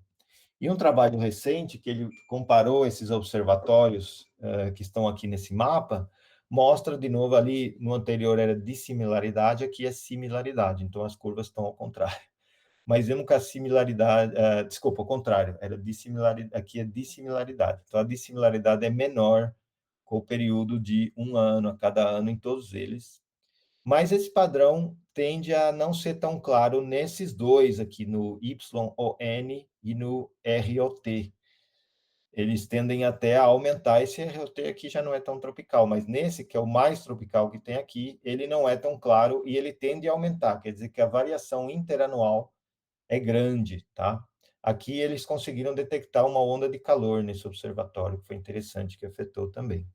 E um trabalho recente, que ele comparou esses observatórios que estão aqui nesse mapa, mostra de novo ali, no anterior era dissimilaridade, aqui é similaridade, então as curvas estão ao contrário. Mas vemos que a similaridade, desculpa, ao contrário, era dissimilaridade, aqui é dissimilaridade. Então a dissimilaridade é menor com o período de 1 ano a cada ano em todos eles. Mas esse padrão tende a não ser tão claro nesses dois aqui, no YON e no ROT. Eles tendem até a aumentar. Esse ROT aqui já não é tão tropical, mas nesse, que é o mais tropical que tem aqui, ele não é tão claro e ele tende a aumentar, quer dizer que a variação interanual é grande, tá? Aqui eles conseguiram detectar uma onda de calor nesse observatório, que foi interessante, que afetou também.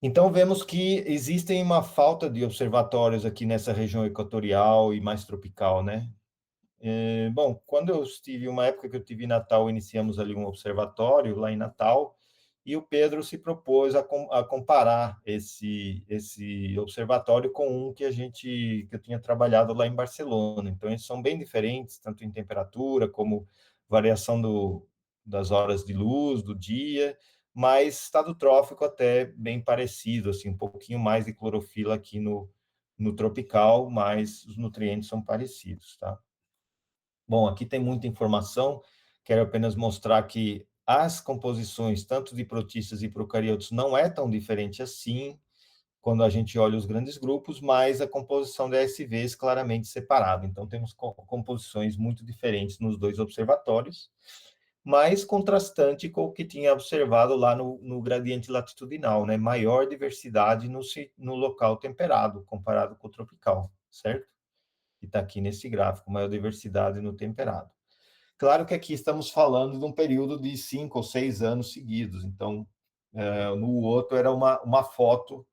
Então, vemos que existem uma falta de observatórios aqui nessa região equatorial e mais tropical, né? Bom, quando eu estive, uma época que eu estive em Natal, iniciamos ali um observatório lá em Natal, e o Pedro se propôs a comparar esse observatório com um que eu tinha trabalhado lá em Barcelona. Então, eles são bem diferentes, tanto em temperatura, como variação das horas de luz, do dia, mas estado trófico até bem parecido, assim, um pouquinho mais de clorofila aqui no tropical, mas os nutrientes são parecidos, tá? Bom, aqui tem muita informação, quero apenas mostrar que as composições, tanto de protistas e procariotos, não é tão diferente assim, quando a gente olha os grandes grupos, mas a composição da SVs claramente separada. Então, temos composições muito diferentes nos dois observatórios, mas contrastante com o que tinha observado lá no gradiente latitudinal, né? Maior diversidade no local temperado, comparado com o tropical, certo? Que está aqui nesse gráfico, maior diversidade no temperado. Claro que aqui estamos falando de um período de 5 ou 6 anos seguidos, então, no outro era uma foto,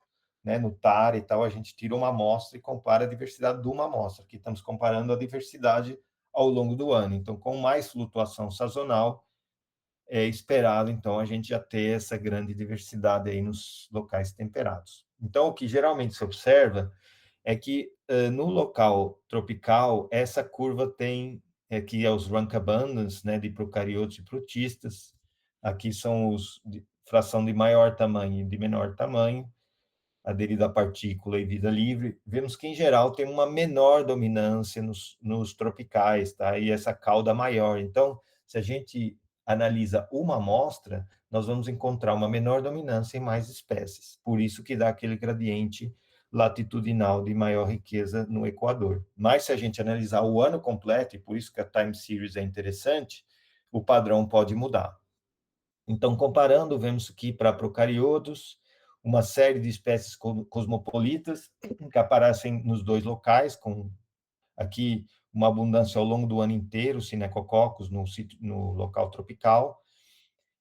né, no TAR e tal, a gente tira uma amostra e compara a diversidade de uma amostra. Aqui estamos comparando a diversidade ao longo do ano. Então, com mais flutuação sazonal, é esperado, então, a gente já ter essa grande diversidade aí nos locais temperados. Então, o que geralmente se observa é que no local tropical, essa curva tem, que é os rank abundance, né, de procariotos e protistas, aqui são os de fração de maior tamanho e de menor tamanho, aderido à partícula e vida livre, vemos que, em geral, tem uma menor dominância nos tropicais, tá? E essa cauda maior. Então, se a gente analisa uma amostra, nós vamos encontrar uma menor dominância em mais espécies. Por isso que dá aquele gradiente latitudinal de maior riqueza no Equador. Mas se a gente analisar o ano completo, e por isso que a time series é interessante, o padrão pode mudar. Então, comparando, vemos que para procariotos, uma série de espécies cosmopolitas que aparecem nos dois locais, com aqui uma abundância ao longo do ano inteiro, Sinecococcus no local tropical,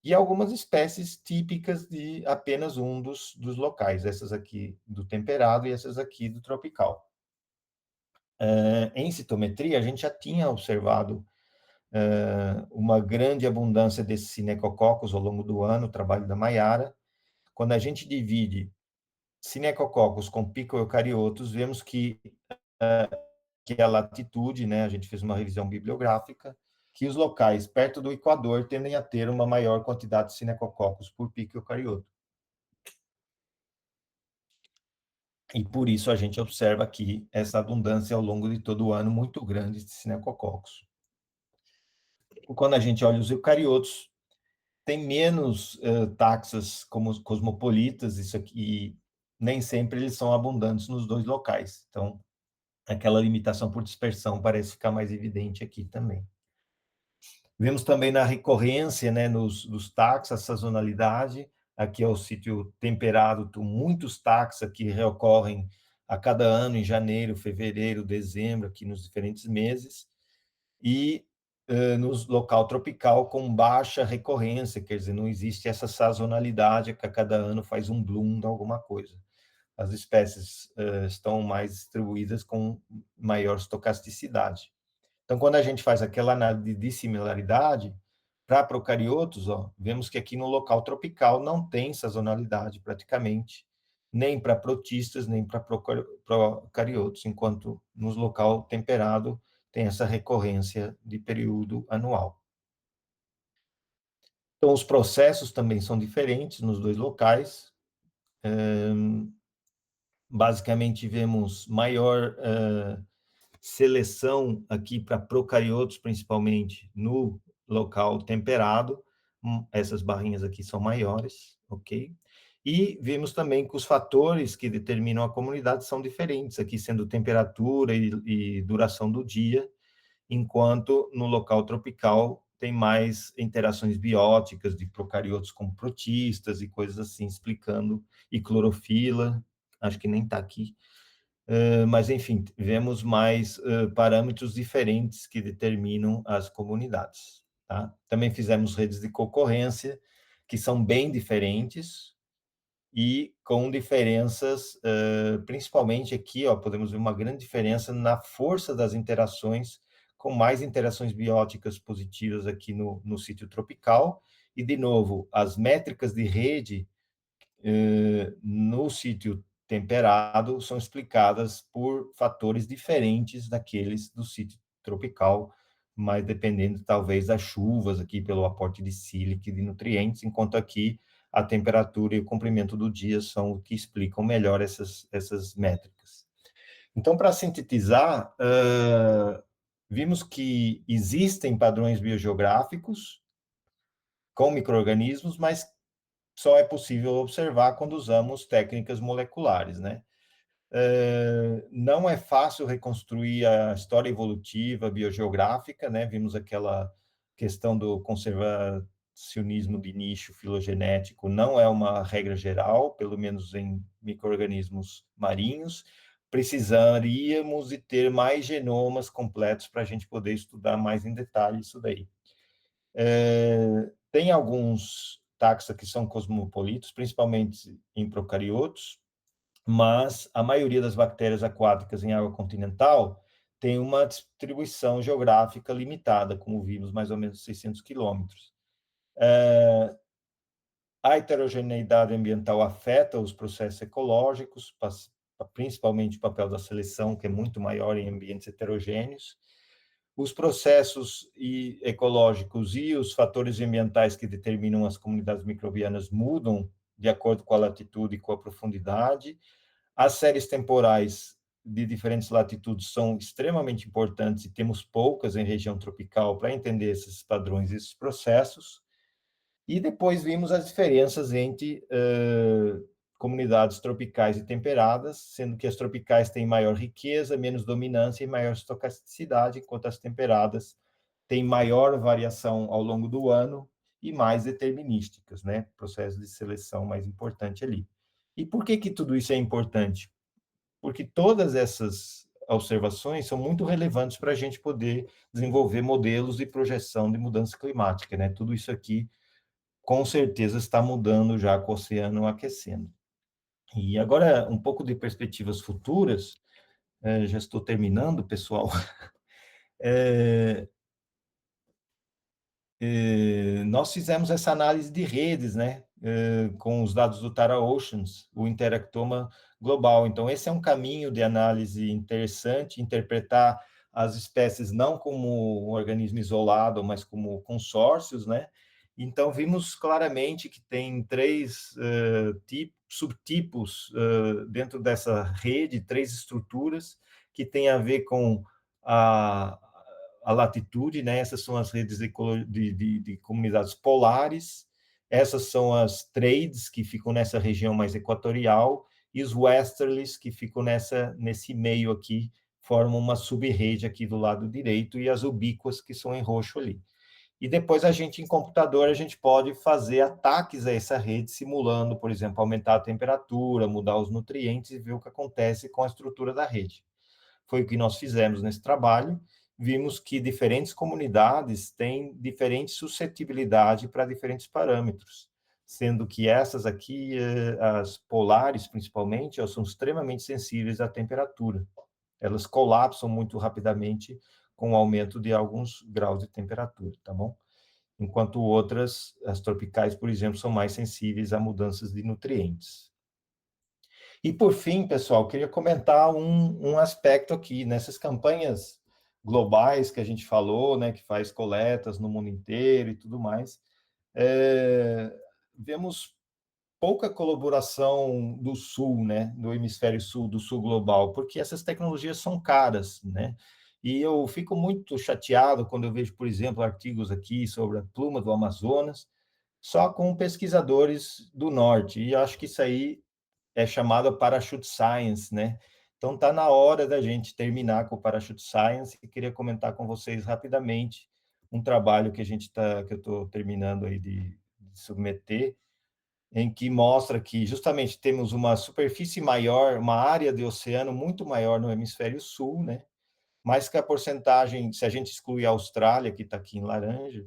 e algumas espécies típicas de apenas um dos locais, essas aqui do temperado e essas aqui do tropical. Em citometria, a gente já tinha observado uma grande abundância desses Sinecococcus ao longo do ano, o trabalho da Maiara. Quando a gente divide Sinecococcus com picoeucariotos, vemos que a latitude, né, a gente fez uma revisão bibliográfica, que os locais perto do Equador tendem a ter uma maior quantidade de Cinecoccus por pico eucarioto. E por isso a gente observa aqui essa abundância ao longo de todo o ano muito grande de Cinecoccus. Quando a gente olha os eucariotos, tem menos taxas como cosmopolitas, isso aqui, nem sempre eles são abundantes nos dois locais. Então, aquela limitação por dispersão parece ficar mais evidente aqui também. Vemos também na recorrência, né, dos taxas, a sazonalidade. Aqui é o sítio temperado, muitos taxas que reocorrem a cada ano, em janeiro, fevereiro, dezembro, aqui nos diferentes meses. E no local tropical com baixa recorrência, quer dizer, não existe essa sazonalidade que a cada ano faz um bloom de alguma coisa. As espécies estão mais distribuídas com maior estocasticidade. Então, quando a gente faz aquela análise de dissimilaridade, para procariotos, vemos que aqui no local tropical não tem sazonalidade praticamente, nem para protistas, nem para procariotos, enquanto no local temperado tem essa recorrência de período anual. Então, os processos também são diferentes nos dois locais. Basicamente, vemos maior seleção aqui para procariotos, principalmente, no local temperado. Essas barrinhas aqui são maiores, ok? E vimos também que os fatores que determinam a comunidade são diferentes, aqui sendo temperatura e duração do dia, enquanto no local tropical tem mais interações bióticas de procariotos com protistas e coisas assim, explicando, e clorofila, acho que nem está aqui, mas enfim, vemos mais parâmetros diferentes que determinam as comunidades. Tá? Também fizemos redes de concorrência, que são bem diferentes, e com diferenças, principalmente aqui, podemos ver uma grande diferença na força das interações, com mais interações bióticas positivas aqui no sítio tropical, e, de novo, as métricas de rede no sítio temperado são explicadas por fatores diferentes daqueles do sítio tropical, mas dependendo, talvez, das chuvas aqui, pelo aporte de sílica e de nutrientes, enquanto aqui a temperatura e o comprimento do dia são o que explicam melhor essas métricas. Então, para sintetizar, vimos que existem padrões biogeográficos com micro-organismos, mas só é possível observar quando usamos técnicas moleculares, né? Não é fácil reconstruir a história evolutiva biogeográfica, né? Vimos aquela questão do conservacionismo de nicho filogenético, não é uma regra geral, pelo menos em micro-organismos marinhos. Precisaríamos de ter mais genomas completos para a gente poder estudar mais em detalhe isso daí. Tem alguns taxa que são cosmopolitos, principalmente em procariotos, mas a maioria das bactérias aquáticas em água continental tem uma distribuição geográfica limitada, como vimos, mais ou menos 600 quilômetros. A heterogeneidade ambiental afeta os processos ecológicos, principalmente o papel da seleção, que é muito maior em ambientes heterogêneos. Os processos ecológicos e os fatores ambientais que determinam as comunidades microbianas mudam de acordo com a latitude e com a profundidade. As séries temporais de diferentes latitudes são extremamente importantes e temos poucas em região tropical para entender esses padrões e esses processos. E depois vimos as diferenças entre comunidades tropicais e temperadas, sendo que as tropicais têm maior riqueza, menos dominância e maior estocasticidade, enquanto as temperadas têm maior variação ao longo do ano e mais determinísticas, né? Processo de seleção mais importante ali. E por que tudo isso é importante? Porque todas essas observações são muito relevantes para a gente poder desenvolver modelos de projeção de mudança climática, né? Tudo isso aqui, com certeza, está mudando já com o oceano aquecendo. E agora, um pouco de perspectivas futuras, já estou terminando, pessoal. Nós fizemos essa análise de redes, né, com os dados do Tara Oceans, o interactoma global. Então, esse é um caminho de análise interessante, interpretar as espécies não como um organismo isolado, mas como consórcios, né? Então, vimos claramente que tem três subtipos dentro dessa rede, três estruturas, que tem a ver com a latitude, né? Essas são as redes de comunidades polares, essas são as trades, que ficam nessa região mais equatorial, e os westerlies, que ficam nesse meio aqui, formam uma sub-rede aqui do lado direito, e as ubíquas, que são em roxo ali. E depois em computador, a gente pode fazer ataques a essa rede, simulando, por exemplo, aumentar a temperatura, mudar os nutrientes e ver o que acontece com a estrutura da rede. Foi o que nós fizemos nesse trabalho. Vimos que diferentes comunidades têm diferente suscetibilidade para diferentes parâmetros, sendo que essas aqui, as polares principalmente, elas são extremamente sensíveis à temperatura. Elas colapsam muito rapidamente com o aumento de alguns graus de temperatura, tá bom? Enquanto outras, as tropicais, por exemplo, são mais sensíveis a mudanças de nutrientes. E, por fim, pessoal, queria comentar um aspecto aqui, nessas campanhas globais que a gente falou, né, que faz coletas no mundo inteiro e tudo mais, vemos pouca colaboração do Sul, né, do hemisfério Sul, do Sul global, porque essas tecnologias são caras, né, e eu fico muito chateado quando eu vejo, por exemplo, artigos aqui sobre a pluma do Amazonas, só com pesquisadores do Norte, e acho que isso aí é chamado Parachute Science, né, então está na hora da gente terminar com o Parachute Science, e queria comentar com vocês rapidamente um trabalho que eu estou terminando aí de submeter, em que mostra que justamente temos uma superfície maior, uma área de oceano muito maior no hemisfério sul, né? Mas que a porcentagem, se a gente excluir a Austrália, que está aqui em laranja,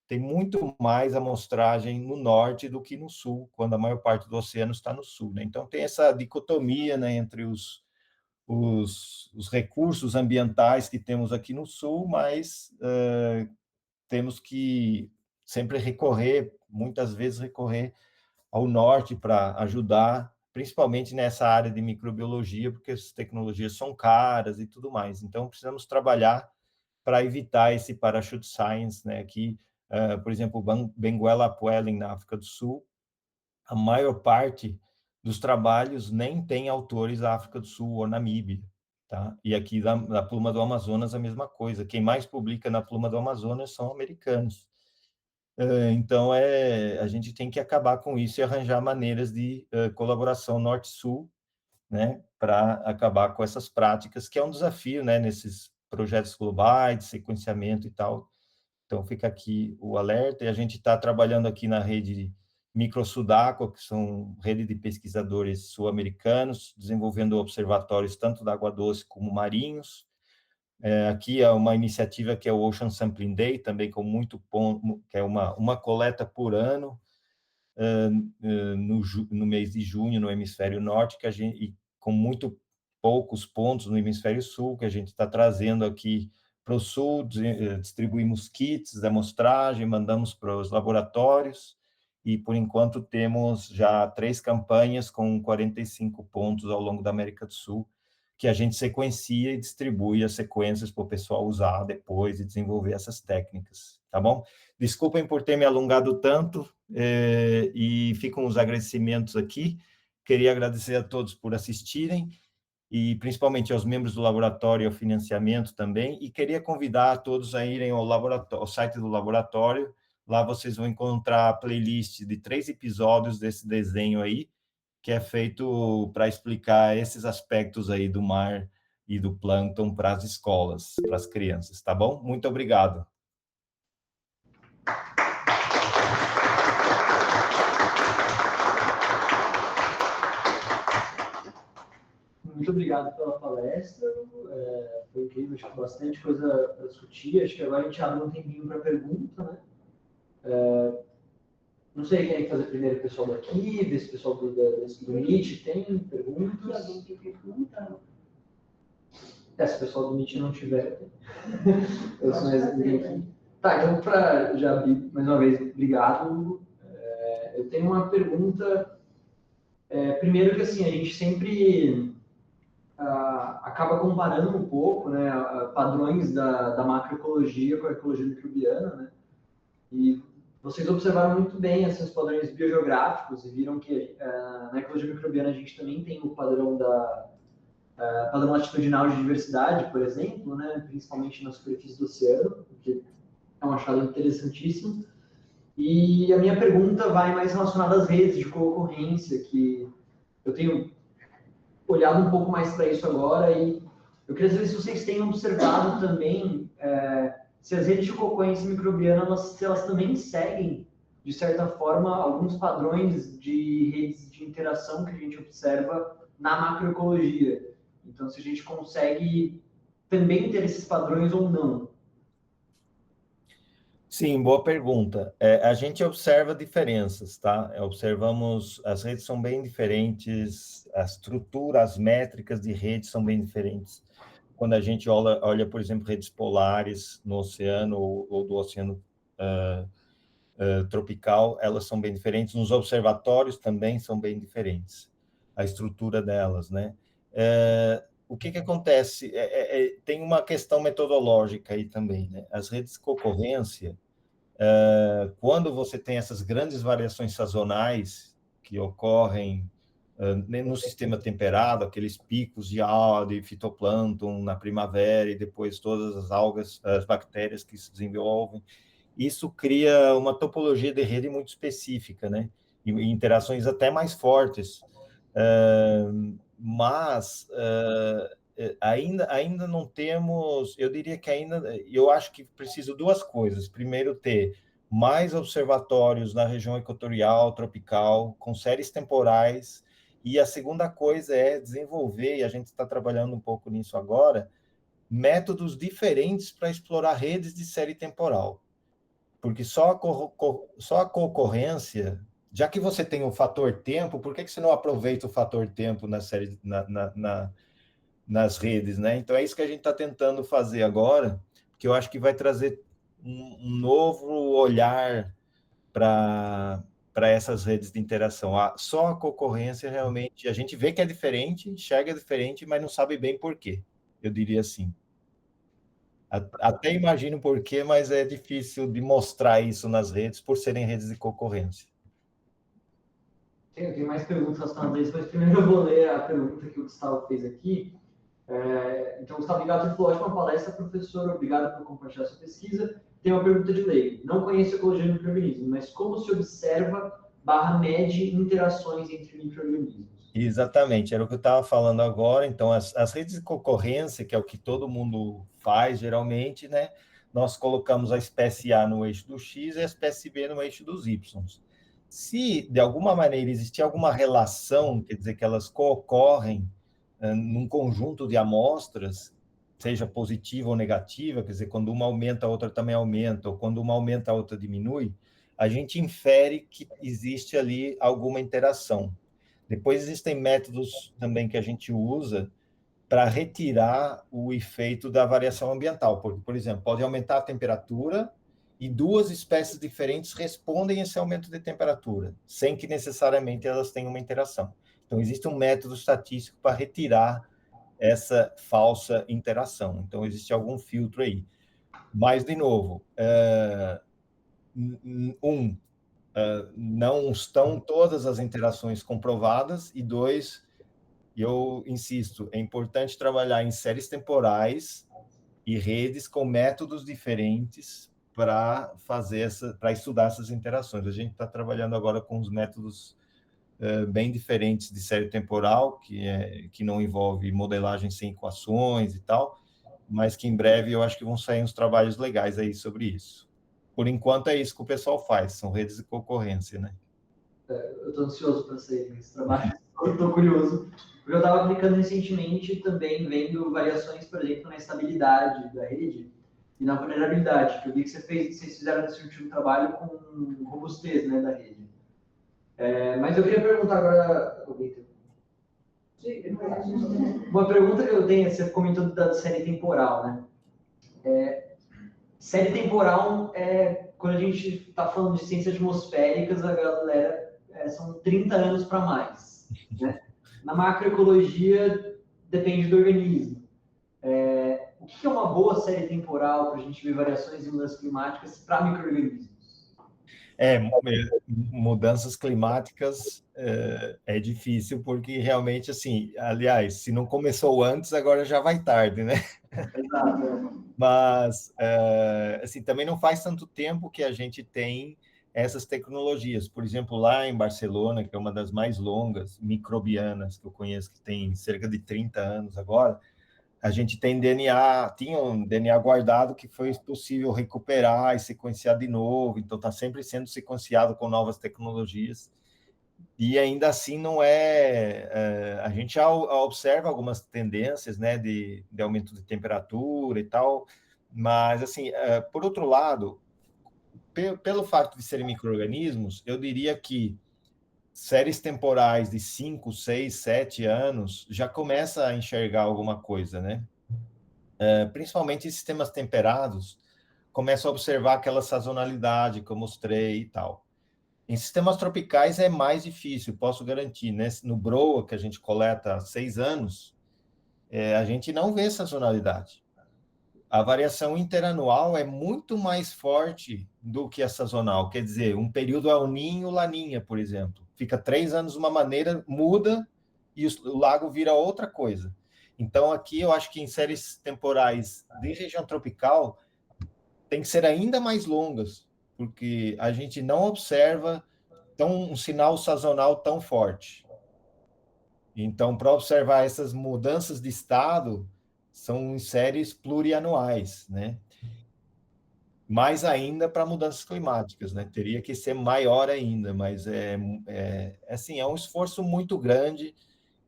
tem muito mais amostragem no norte do que no sul, quando a maior parte do oceano está no sul, né? Então tem essa dicotomia, né, entre os recursos ambientais que temos aqui no sul, mas temos que sempre recorrer, muitas vezes recorrer ao norte para ajudar, principalmente nessa área de microbiologia, porque as tecnologias são caras e tudo mais. Então, precisamos trabalhar para evitar esse parachute science, né? Aqui, por exemplo, Benguela Puelin, na África do Sul, a maior parte dos trabalhos nem tem autores da África do Sul ou Namíbia, tá? E aqui na pluma do Amazonas a mesma coisa. Quem mais publica na pluma do Amazonas são americanos. Então, a gente tem que acabar com isso e arranjar maneiras de colaboração norte-sul, né, para acabar com essas práticas, que é um desafio, né, nesses projetos globais, de sequenciamento e tal. Então, fica aqui o alerta, e a gente está trabalhando aqui na rede MicroSudaco, que são rede de pesquisadores sul-americanos, desenvolvendo observatórios tanto da água doce como marinhos. Aqui é uma iniciativa que é o Ocean Sampling Day, também com muito ponto, que é uma coleta por ano, no mês de junho, no hemisfério norte, e com muito poucos pontos no hemisfério sul, que a gente está trazendo aqui para o sul, distribuímos kits de amostragem, mandamos para os laboratórios, e por enquanto temos já 3 campanhas com 45 pontos ao longo da América do Sul, que a gente sequencia e distribui as sequências para o pessoal usar depois e desenvolver essas técnicas, tá bom? Desculpem por ter me alongado tanto, e ficam os agradecimentos aqui. Queria agradecer a todos por assistirem, e principalmente aos membros do laboratório e ao financiamento também, e queria convidar a todos a irem ao site do laboratório. Lá vocês vão encontrar a playlist de 3 episódios desse desenho aí, que é feito para explicar esses aspectos aí do mar e do plâncton para as escolas, para as crianças, tá bom? Muito obrigado. Muito obrigado pela palestra, foi incrível, acho que bastante coisa para discutir. Acho que agora a gente abre um tempinho para pergunta, né? Não sei quem é que fazer primeiro, o pessoal daqui, desse pessoal do Meet, tem perguntas? Alguém tem pergunta? Se o pessoal do Meet não tiver, eu sou mais ninguém aqui. Tá, então, para já abrir mais uma vez, obrigado. Eu tenho uma pergunta, primeiro que assim, a gente sempre acaba comparando um pouco, né, padrões da macroecologia com a ecologia microbiana, né? E vocês observaram muito bem esses padrões biogeográficos e viram que na ecologia microbiana a gente também tem o padrão padrão latitudinal de diversidade, por exemplo, né, principalmente na superfície do oceano, que é um achado interessantíssimo. E a minha pergunta vai mais relacionada às redes de concorrência, que eu tenho olhado um pouco mais para isso agora, e eu queria saber se vocês têm observado também se as redes de concorrência microbiana, se elas também seguem, de certa forma, alguns padrões de redes de interação que a gente observa na macroecologia. Então, se a gente consegue também ter esses padrões ou não. Sim, boa pergunta. A gente observa diferenças, tá? Observamos, as redes são bem diferentes, a estrutura, as métricas de rede são bem diferentes. Quando a gente olha, por exemplo, redes polares no oceano ou do oceano tropical, elas são bem diferentes. Nos observatórios também são bem diferentes, a estrutura delas, né? O que acontece? Tem uma questão metodológica aí também, né? As redes de concorrência, quando você tem essas grandes variações sazonais que ocorrem no sistema temperado, aqueles picos de fitoplâncton na primavera e depois todas as algas, as bactérias que se desenvolvem, isso cria uma topologia de rede muito específica, né? E interações até mais fortes. Mas ainda não temos, eu diria que eu acho que preciso duas coisas. Primeiro, ter mais observatórios na região equatorial, tropical, com séries temporais, e a segunda coisa é desenvolver, e a gente está trabalhando um pouco nisso agora, métodos diferentes para explorar redes de série temporal. Porque só a concorrência, já que você tem o fator tempo, por que você não aproveita o fator tempo nas redes, né? Então é isso que a gente está tentando fazer agora, que eu acho que vai trazer um novo olhar para essas redes de interação. Só a concorrência realmente, a gente vê que é diferente, enxerga diferente, mas não sabe bem por quê. Eu diria assim. Até imagino por quê, mas é difícil de mostrar isso nas redes por serem redes de concorrência. Tem mais perguntas relacionadas a isso, mas primeiro eu vou ler a pergunta que o Gustavo fez aqui. Então, Gustavo, obrigado por ótima palestra, professor. Obrigado por compartilhar sua pesquisa. Tem uma pergunta de leigo. Não conheço a ecologia do micro-organismo, mas como se observa / mede interações entre micro-organismos? Exatamente, era o que eu estava falando agora. Então, as redes de concorrência, que é o que todo mundo faz geralmente, né? Nós colocamos a espécie A no eixo do X e a espécie B no eixo dos Y. Se, de alguma maneira, existir alguma relação, quer dizer, que elas concorrem num conjunto de amostras, seja positiva ou negativa, quer dizer, quando uma aumenta, a outra também aumenta, ou quando uma aumenta, a outra diminui, a gente infere que existe ali alguma interação. Depois existem métodos também que a gente usa para retirar o efeito da variação ambiental, porque, por exemplo, pode aumentar a temperatura e duas espécies diferentes respondem a esse aumento de temperatura, sem que necessariamente elas tenham uma interação. Então, existe um método estatístico para retirar essa falsa interação. Então, existe algum filtro aí. Mas, de novo, não estão todas as interações comprovadas, e dois, eu insisto, é importante trabalhar em séries temporais e redes com métodos diferentes para estudar essas interações. A gente está trabalhando agora com os métodos bem diferentes de série temporal, que não envolve modelagem sem equações e tal, mas que em breve eu acho que vão sair uns trabalhos legais aí sobre isso. Por enquanto é isso que o pessoal faz, são redes de concorrência, né? Eu estou ansioso para sair esse trabalho, estou curioso, porque eu estava aplicando recentemente também, vendo variações, por exemplo, na estabilidade da rede e na vulnerabilidade, que eu vi que vocês fizeram esse último trabalho com robustez, né, da rede. Mas eu queria perguntar agora, uma pergunta que eu tenho, você comentou da série temporal, né? Série temporal quando a gente está falando de ciências atmosféricas, a galera são 30 anos para mais, né? Na macroecologia, depende do organismo. O que é uma boa série temporal para a gente ver variações em mudanças climáticas para micro-organismos? Mudanças climáticas é difícil, porque realmente, assim, aliás, se não começou antes, agora já vai tarde, né? Exato. Mas, assim, também não faz tanto tempo que a gente tem essas tecnologias. Por exemplo, lá em Barcelona, que é uma das mais longas microbianas que eu conheço, que tem cerca de 30 anos agora, a gente tem DNA, tinha um DNA guardado que foi possível recuperar e sequenciar de novo, então está sempre sendo sequenciado com novas tecnologias, e ainda assim não a gente já observa algumas tendências, né, de aumento de temperatura e tal, mas assim, por outro lado, pelo fato de serem micro-organismos, eu diria que séries temporais de 5, 6, 7 anos já começa a enxergar alguma coisa, né? Principalmente em sistemas temperados, começa a observar aquela sazonalidade que eu mostrei e tal. Em sistemas tropicais é mais difícil, posso garantir, né? No Broa, que a gente coleta há 6 anos, a gente não vê sazonalidade. A variação interanual é muito mais forte do que a sazonal. Quer dizer, um período é o Ninho, Laninha, por exemplo. Fica 3 anos de uma maneira, muda e o lago vira outra coisa. Então, aqui eu acho que em séries temporais de região tropical tem que ser ainda mais longas, porque a gente não observa um sinal sazonal tão forte. Então, para observar essas mudanças de estado, são em séries plurianuais, né? Mais ainda para mudanças climáticas, né? Teria que ser maior ainda, mas assim, é um esforço muito grande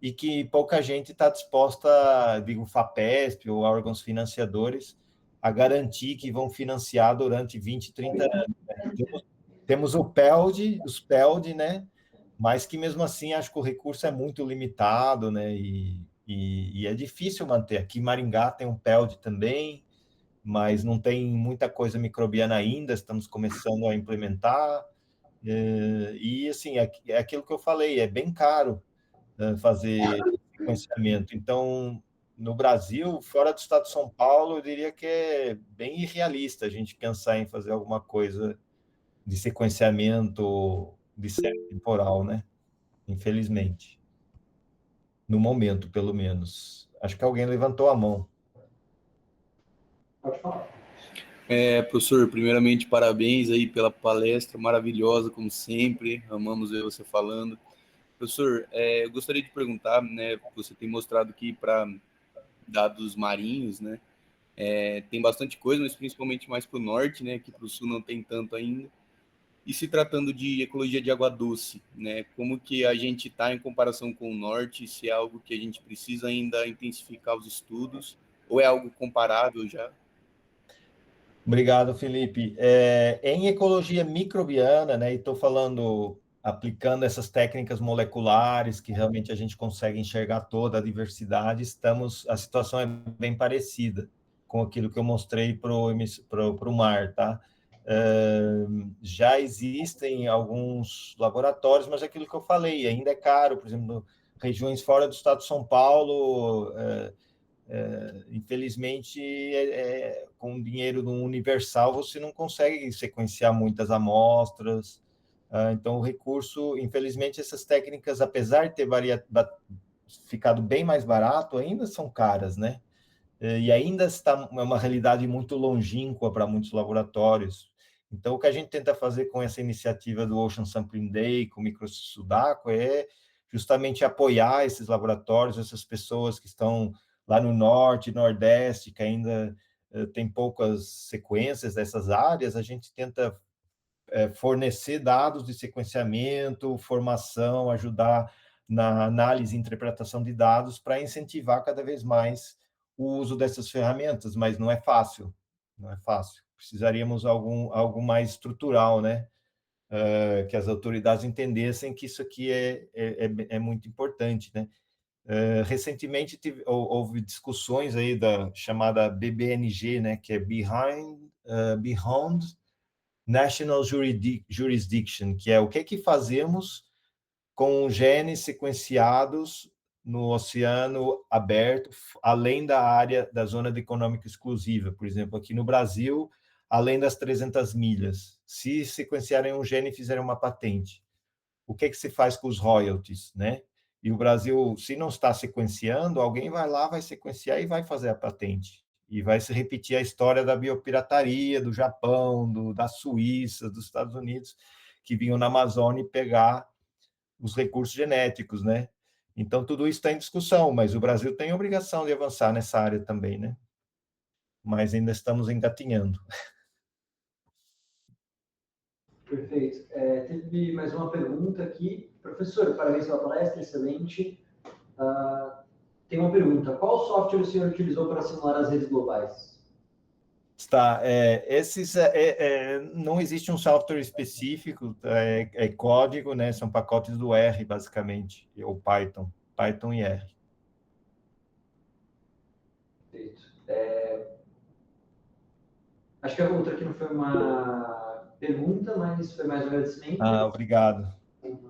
e que pouca gente está disposta, digo, FAPESP ou órgãos financiadores, a garantir que vão financiar durante 20, 30 anos. Né? Temos o PELD, os PELD, né? Mas que mesmo assim acho que o recurso é muito limitado, né? E é difícil manter. Aqui em Maringá tem um PELD também, mas não tem muita coisa microbiana ainda, estamos começando a implementar. E assim, é aquilo que eu falei, é bem caro fazer sequenciamento. Então, no Brasil, fora do estado de São Paulo, eu diria que é bem irrealista a gente pensar em fazer alguma coisa de sequenciamento de série temporal, né? Infelizmente. No momento, pelo menos. Acho que alguém levantou a mão. Pode falar. Professor, primeiramente, parabéns aí pela palestra maravilhosa, como sempre. Amamos ver você falando. Professor, eu gostaria de perguntar, né? Você tem mostrado que para dados marinhos, né? Tem bastante coisa, mas principalmente mais para o norte, né? Que para o sul não tem tanto ainda. E se tratando de ecologia de água doce, né? Como que a gente está em comparação com o norte? Se é algo que a gente precisa ainda intensificar os estudos ou é algo comparável já? Obrigado, Felipe. Em ecologia microbiana, né, e estou falando, aplicando essas técnicas moleculares, que realmente a gente consegue enxergar toda a diversidade, a situação é bem parecida com aquilo que eu mostrei para o mar, tá? Já existem alguns laboratórios, mas é aquilo que eu falei, ainda é caro, por exemplo, regiões fora do estado de São Paulo, infelizmente, com o dinheiro do Universal, você não consegue sequenciar muitas amostras. Então, o recurso, infelizmente, essas técnicas, apesar de ter ficado bem mais barato, ainda são caras, né? E ainda está uma realidade muito longínqua para muitos laboratórios. Então, o que a gente tenta fazer com essa iniciativa do Ocean Sampling Day, com o Microsudaco, é justamente apoiar esses laboratórios, essas pessoas que estão lá no norte, nordeste, que ainda tem poucas sequências dessas áreas, a gente tenta fornecer dados de sequenciamento, formação, ajudar na análise e interpretação de dados para incentivar cada vez mais o uso dessas ferramentas, mas não é fácil, não é fácil. Precisaríamos algo mais estrutural, né? Que as autoridades entendessem que isso aqui é muito importante, né? Recentemente houve discussões aí da chamada BBNG, né, que é Beyond National Jurisdiction, que é o que fazemos com genes sequenciados no oceano aberto, além da área da zona econômica exclusiva. Por exemplo, aqui no Brasil, além das 300 milhas. Se sequenciarem um gene e fizerem uma patente, o que se faz com os royalties, né? E o Brasil, se não está sequenciando, alguém vai lá, vai sequenciar e vai fazer a patente. E vai se repetir a história da biopirataria do Japão, da Suíça, dos Estados Unidos, que vinham na Amazônia pegar os recursos genéticos, né? Então, tudo isso está em discussão, mas o Brasil tem a obrigação de avançar nessa área também, né? Mas ainda estamos engatinhando. Perfeito. Teve mais uma pergunta aqui. Professor, parabéns pela palestra, excelente. Tem uma pergunta. Qual software o senhor utilizou para simular as redes globais? Tá, não existe um software específico, é código, né? São pacotes do R, basicamente, ou Python e R. Perfeito. Acho que a outra aqui não foi uma pergunta, mas foi mais um agradecimento. Obrigado.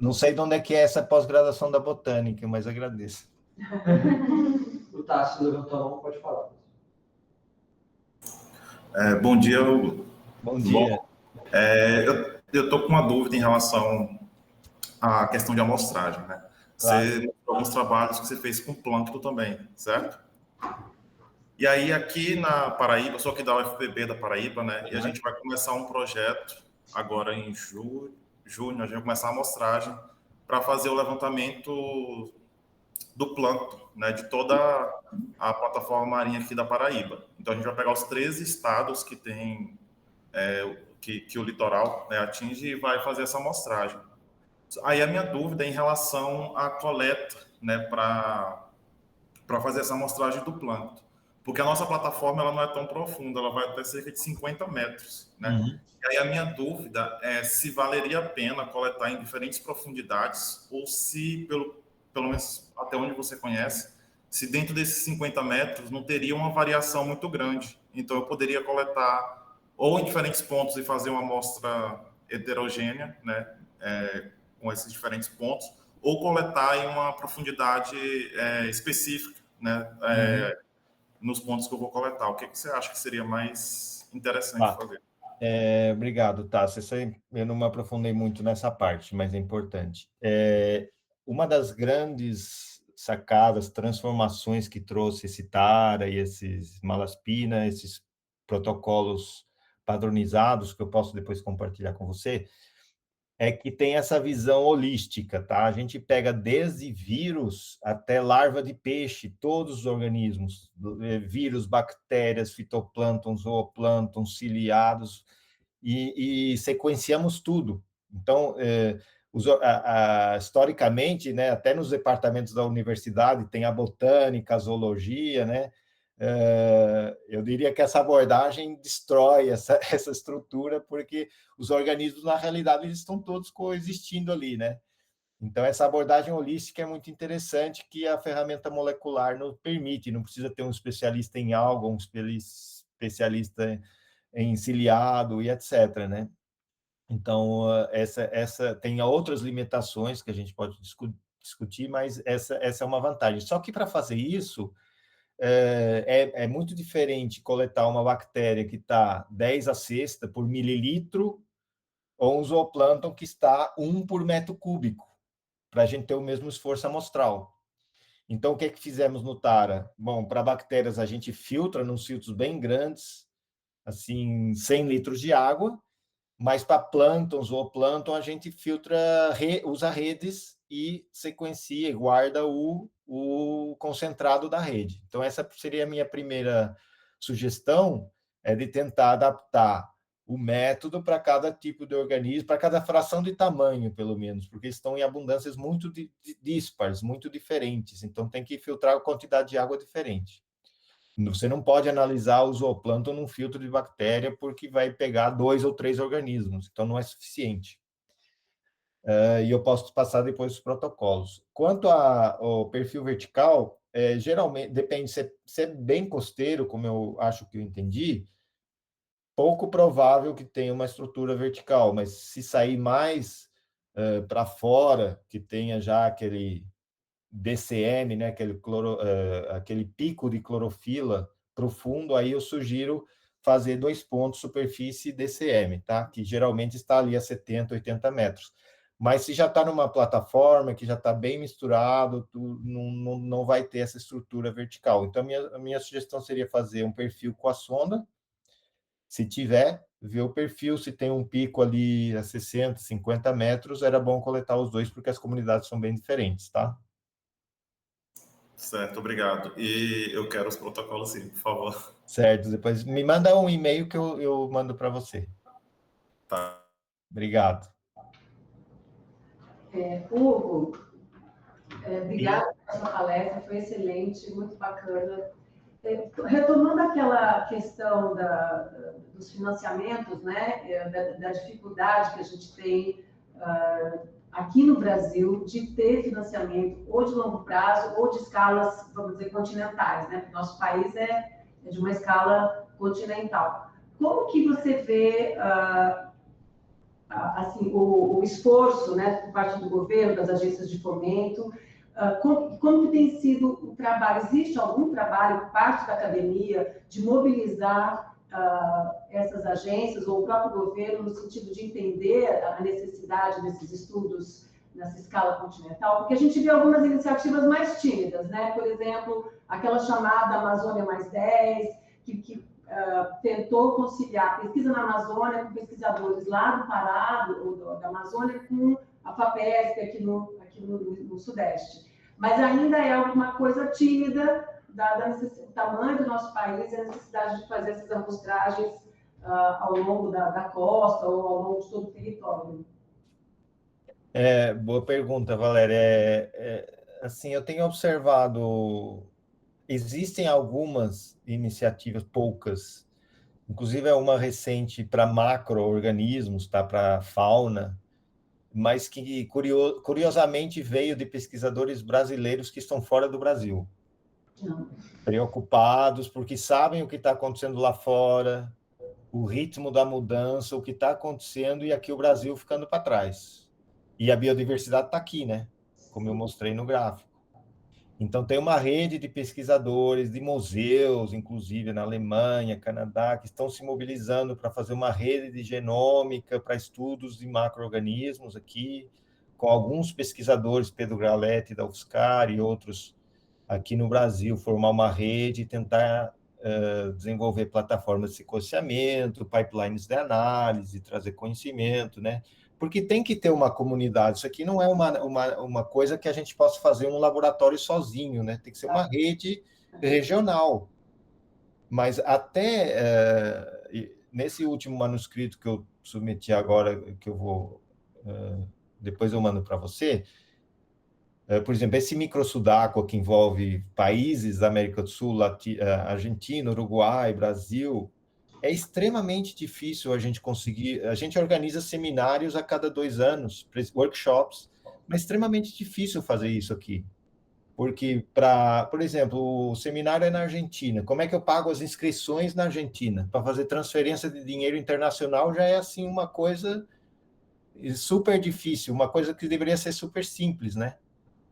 Não sei de onde é que é essa pós-graduação da botânica, mas agradeço. O Tássio levantou a mão, pode falar. Bom dia, Hugo. Bom dia. Eu estou com uma dúvida em relação à questão de amostragem, né? Claro. Você mostrou alguns trabalhos que você fez com plâncton também, certo? E aí, aqui na Paraíba, eu sou aqui da UFPB da Paraíba, né? E a gente vai começar um projeto agora em junho, a gente vai começar a amostragem para fazer o levantamento do plâncton, né, de toda a plataforma marinha aqui da Paraíba. Então, a gente vai pegar os 13 estados que tem, que o litoral, né, atinge e vai fazer essa amostragem. Aí a minha dúvida é em relação à coleta, né, para fazer essa amostragem do plâncton. Porque a nossa plataforma ela não é tão profunda, ela vai até cerca de 50 metros, né? Uhum. E aí a minha dúvida é se valeria a pena coletar em diferentes profundidades ou se, pelo menos até onde você conhece, se dentro desses 50 metros não teria uma variação muito grande. Então, eu poderia coletar ou em diferentes pontos e fazer uma amostra heterogênea, né, com esses diferentes pontos, ou coletar em uma profundidade específica, né, nos pontos que eu vou coletar. O que você acha que seria mais interessante fazer? Obrigado, Tassi. Eu não me aprofundei muito nessa parte, mas é importante. Uma das grandes sacadas, transformações que trouxe esse Tara e esses Malaspina, esses protocolos padronizados, que eu posso depois compartilhar com você, é que tem essa visão holística, tá? A gente pega desde vírus até larva de peixe, todos os organismos, vírus, bactérias, fitoplâncton, zooplâncton, ciliados, e sequenciamos tudo. Então, historicamente, né, até nos departamentos da universidade, tem a botânica, a zoologia, né? Eu diria que essa abordagem destrói essa estrutura, porque os organismos, na realidade, eles estão todos coexistindo ali, né? Então, essa abordagem holística é muito interessante, que a ferramenta molecular nos permite, não precisa ter um especialista em algo, um especialista em ciliado e etc., né? Então, essa tem outras limitações que a gente pode discutir, mas essa é uma vantagem. Só que para fazer isso, é muito diferente coletar uma bactéria que está 10 a sexta por mililitro ou um zooplâncton que está 1 por metro cúbico, para a gente ter o mesmo esforço amostral. Então, o que fizemos no Tara? Bom, para bactérias a gente filtra nos filtros bem grandes, assim, 100 litros de água, mas para plânctons ou plâncton a gente filtra, usa redes e sequencia e guarda o concentrado da rede. Então, essa seria a minha primeira sugestão, de tentar adaptar o método para cada tipo de organismo, para cada fração de tamanho, pelo menos, porque estão em abundâncias muito díspares, muito diferentes, então tem que filtrar a quantidade de água diferente. Você não pode analisar o zooplâncton num filtro de bactéria, porque vai pegar 2 ou 3 organismos, então não é suficiente. E eu posso passar depois os protocolos. Quanto ao perfil vertical, geralmente, depende, se é bem costeiro, como eu acho que eu entendi, pouco provável que tenha uma estrutura vertical, mas se sair mais para fora, que tenha já aquele DCM, né, aquele pico de clorofila profundo, aí eu sugiro fazer 2 pontos superfície DCM, tá? Que geralmente está ali a 70, 80 metros. Mas se já está numa plataforma que já está bem misturado, não vai ter essa estrutura vertical. Então, a minha sugestão seria fazer um perfil com a sonda, se tiver, ver o perfil, se tem um pico ali a 60, 50 metros, era bom coletar os dois, porque as comunidades são bem diferentes, tá? Certo, obrigado. E eu quero os protocolos, sim, por favor. Certo, depois me manda um e-mail que eu mando para você. Tá. Obrigado. Hugo, obrigada pela sua palestra, foi excelente, muito bacana. Retomando aquela questão dos financiamentos, né, da dificuldade que a gente tem aqui no Brasil de ter financiamento ou de longo prazo ou de escalas, vamos dizer, continentais, né? Porque nosso país é de uma escala continental. Como que você vê assim, o esforço, né, por parte do governo, das agências de fomento, como que tem sido o trabalho? Existe algum trabalho por parte da academia de mobilizar essas agências ou o próprio governo no sentido de entender a necessidade desses estudos nessa escala continental? Porque a gente vê algumas iniciativas mais tímidas, né? Por exemplo, aquela chamada Amazônia Mais 10, que tentou conciliar pesquisa na Amazônia com pesquisadores lá do Pará, da Amazônia, com a FAPESP aqui no Sudeste. Mas ainda é alguma coisa tímida, do tamanho do nosso país e a necessidade de fazer essas amostragens ao longo da costa ou ao longo de todo o território. Boa pergunta, Valéria. Assim, eu tenho observado, existem algumas iniciativas, poucas, inclusive uma recente para macro-organismos, tá, para fauna, mas que curiosamente veio de pesquisadores brasileiros que estão fora do Brasil. Preocupados porque sabem o que está acontecendo lá fora, o ritmo da mudança, o que está acontecendo, e aqui o Brasil ficando para trás. E a biodiversidade está aqui, né? Como eu mostrei no gráfico. Então, tem uma rede de pesquisadores, de museus, inclusive na Alemanha, Canadá, que estão se mobilizando para fazer uma rede de genômica para estudos de macro-organismos aqui, com alguns pesquisadores, Pedro Graletti, da UFSCar, e outros aqui no Brasil, formar uma rede e tentar desenvolver plataformas de sequenciamento, pipelines de análise, trazer conhecimento, né? Porque tem que ter uma comunidade. Isso aqui não é uma coisa que a gente possa fazer um laboratório sozinho, né? Tem que ser uma rede regional. Mas até nesse último manuscrito que eu submeti agora, que eu vou... depois eu mando para você, por exemplo, esse microsudaco que envolve países da América do Sul, Argentina, Uruguai, Brasil, é extremamente difícil a gente conseguir. A gente organiza seminários a cada 2 anos, workshops, mas é extremamente difícil fazer isso aqui. Porque, por exemplo, o seminário é na Argentina. Como é que eu pago as inscrições na Argentina? Para fazer transferência de dinheiro internacional já é assim uma coisa super difícil, uma coisa que deveria ser super simples, né?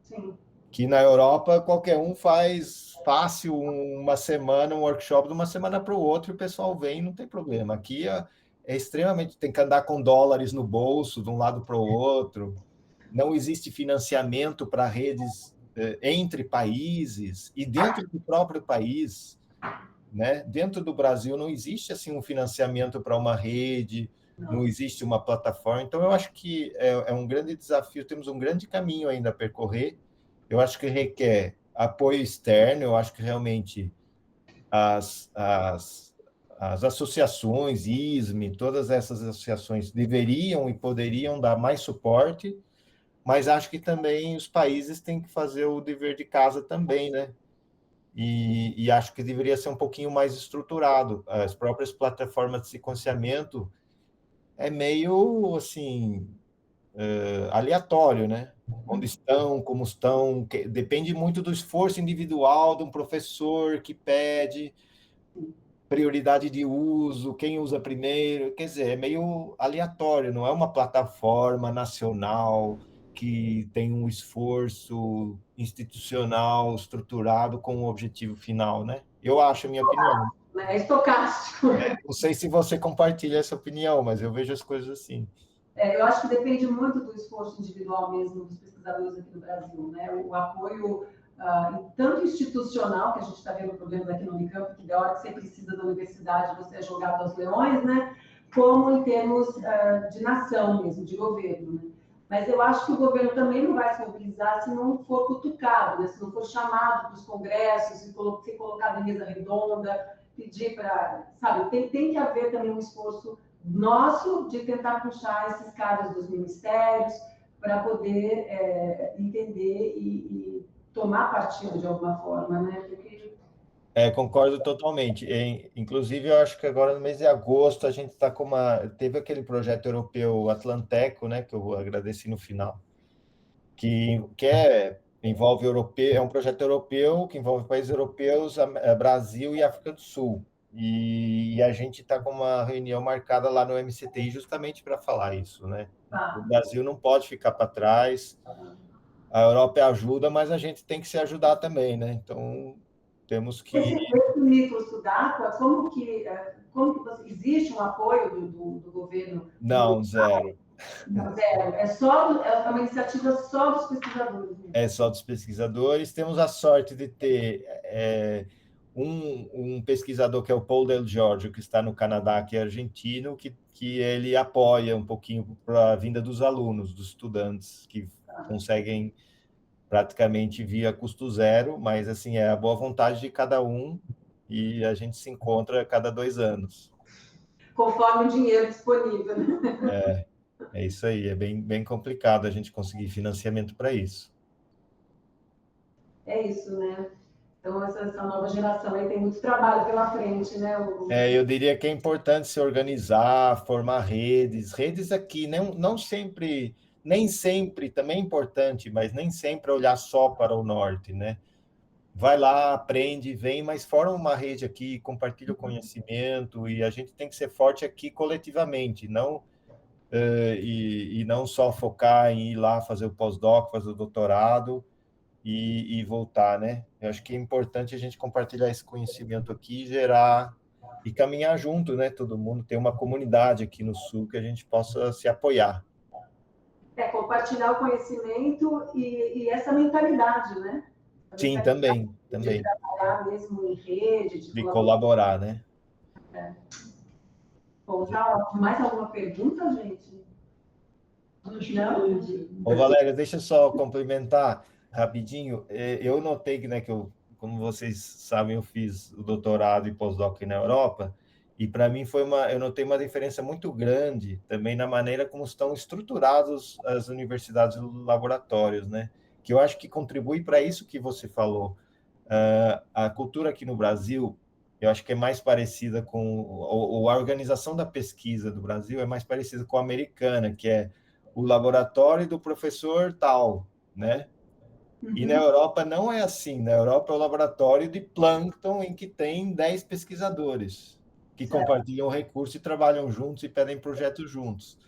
Sim. Que na Europa qualquer um faz fácil uma semana, um workshop de uma semana para o outro, e o pessoal vem, não tem problema. Aqui é extremamente, tem que andar com dólares no bolso de um lado para o outro, não existe financiamento para redes entre países e dentro do próprio país, né? Dentro do Brasil não existe assim um financiamento para uma rede, não existe uma plataforma. Então eu acho que é um grande desafio, temos um grande caminho ainda a percorrer. Eu acho que requer apoio externo, eu acho que realmente as associações, ISME, todas essas associações deveriam e poderiam dar mais suporte, mas acho que também os países têm que fazer o dever de casa também, né? E acho que deveria ser um pouquinho mais estruturado. As próprias plataformas de sequenciamento é meio, assim, aleatório, né? Onde estão, como estão, depende muito do esforço individual de um professor que pede prioridade de uso, quem usa primeiro, quer dizer, é meio aleatório, não é uma plataforma nacional que tem um esforço institucional estruturado com um objetivo final, né? Eu acho, a minha opinião. É estocástico. Não sei se você compartilha essa opinião, mas eu vejo as coisas assim. Eu acho que depende muito do esforço individual mesmo dos pesquisadores aqui no Brasil, né? O apoio, tanto institucional, que a gente está vendo problemas aqui no Unicamp, que da hora que você precisa da universidade, você é jogado aos leões, né? Como em termos de nação mesmo, de governo, né? Mas eu acho que o governo também não vai se mobilizar se não for cutucado, né? Se não for chamado para os congressos, se ser colocado em mesa redonda, pedir para, sabe, tem que haver também um esforço nosso de tentar puxar esses caras dos ministérios para poder entender e tomar partido de alguma forma, né? Porque... Concordo totalmente. Inclusive, eu acho que agora no mês de agosto a gente está com teve aquele projeto europeu Atlanteco, né? Que eu agradeci no final, que envolve europeu, é um projeto europeu que envolve países europeus, Brasil e África do Sul. E a gente está com uma reunião marcada lá no MCTI justamente para falar isso, né? O Brasil não pode ficar para trás, a Europa ajuda, mas a gente tem que se ajudar também, né? Então, temos que... Esse micro Sudaca, como que você, existe um apoio do governo? Não, zero. Não, zero. É uma iniciativa só dos pesquisadores. Mesmo. É só dos pesquisadores. Temos a sorte de ter... um pesquisador que é o Paul Del Giorgio, que está no Canadá, que é argentino, que ele apoia um pouquinho para a vinda dos alunos, dos estudantes, que conseguem praticamente vir a custo zero, mas assim, é a boa vontade de cada um e a gente se encontra a cada 2 anos. Conforme o dinheiro disponível. Né? É isso aí, é bem complicado a gente conseguir financiamento para isso. É isso, né? Então, essa nova geração aí tem muito trabalho pela frente, né? Eu diria que é importante se organizar, formar redes aqui, não sempre, nem sempre, também é importante, mas nem sempre olhar só para o norte, né? Vai lá, aprende, vem, mas forma uma rede aqui, compartilha o conhecimento, e a gente tem que ser forte aqui coletivamente, não e não só focar em ir lá fazer o pós-doc, fazer o doutorado, e voltar, né? Eu acho que é importante a gente compartilhar esse conhecimento aqui, gerar e caminhar junto, né? Todo mundo tem uma comunidade aqui no Sul que a gente possa se apoiar. Compartilhar o conhecimento e essa mentalidade, né? Sim, também. De trabalhar mesmo em rede, de colaborar, né? Bom, tá ótimo. Mais alguma pergunta, gente? Não? Ô, Valéria, deixa eu só complementar rapidinho. Eu notei que, né, como vocês sabem, eu fiz o doutorado e pós-doc na Europa, e para mim eu notei uma diferença muito grande também na maneira como estão estruturados as universidades e os laboratórios, né? Que eu acho que contribui para isso que você falou. A cultura aqui no Brasil, eu acho que é mais parecida com... a organização da pesquisa do Brasil é mais parecida com a americana, que é o laboratório do professor tal, né? E na Europa não é assim. Na Europa é o laboratório de plâncton em que tem 10 pesquisadores que compartilham recursos e trabalham juntos e pedem projetos juntos.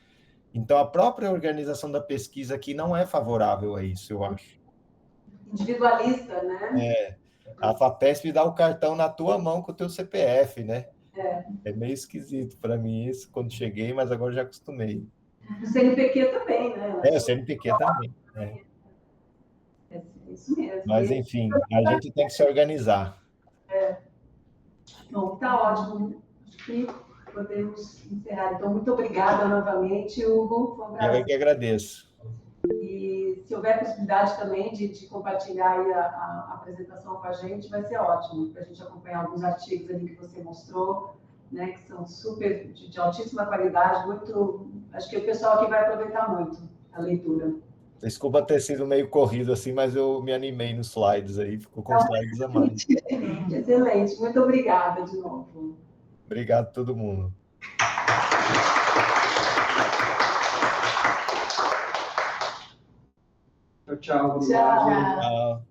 Então, a própria organização da pesquisa aqui não é favorável a isso, eu acho. Individualista, né? A FAPESP dá o cartão na tua mão com o teu CPF, né? É meio esquisito para mim isso quando cheguei, mas agora já acostumei. O CNPq também, né? O CNPq também. É isso mesmo. Mas, enfim, a gente tem que se organizar. Bom, tá ótimo. Acho que podemos encerrar. Então, muito obrigada novamente, Hugo. Foi um prazer. Eu que agradeço. E se houver possibilidade também de compartilhar aí a apresentação com a gente, vai ser ótimo, para a gente acompanhar alguns artigos ali que você mostrou, né, que são super de altíssima qualidade, acho que o pessoal aqui vai aproveitar muito a leitura. Desculpa ter sido meio corrido assim, mas eu me animei nos slides aí, ficou com slides a mais. Excelente, muito obrigada de novo. Obrigado a todo mundo. Tchau. Tchau.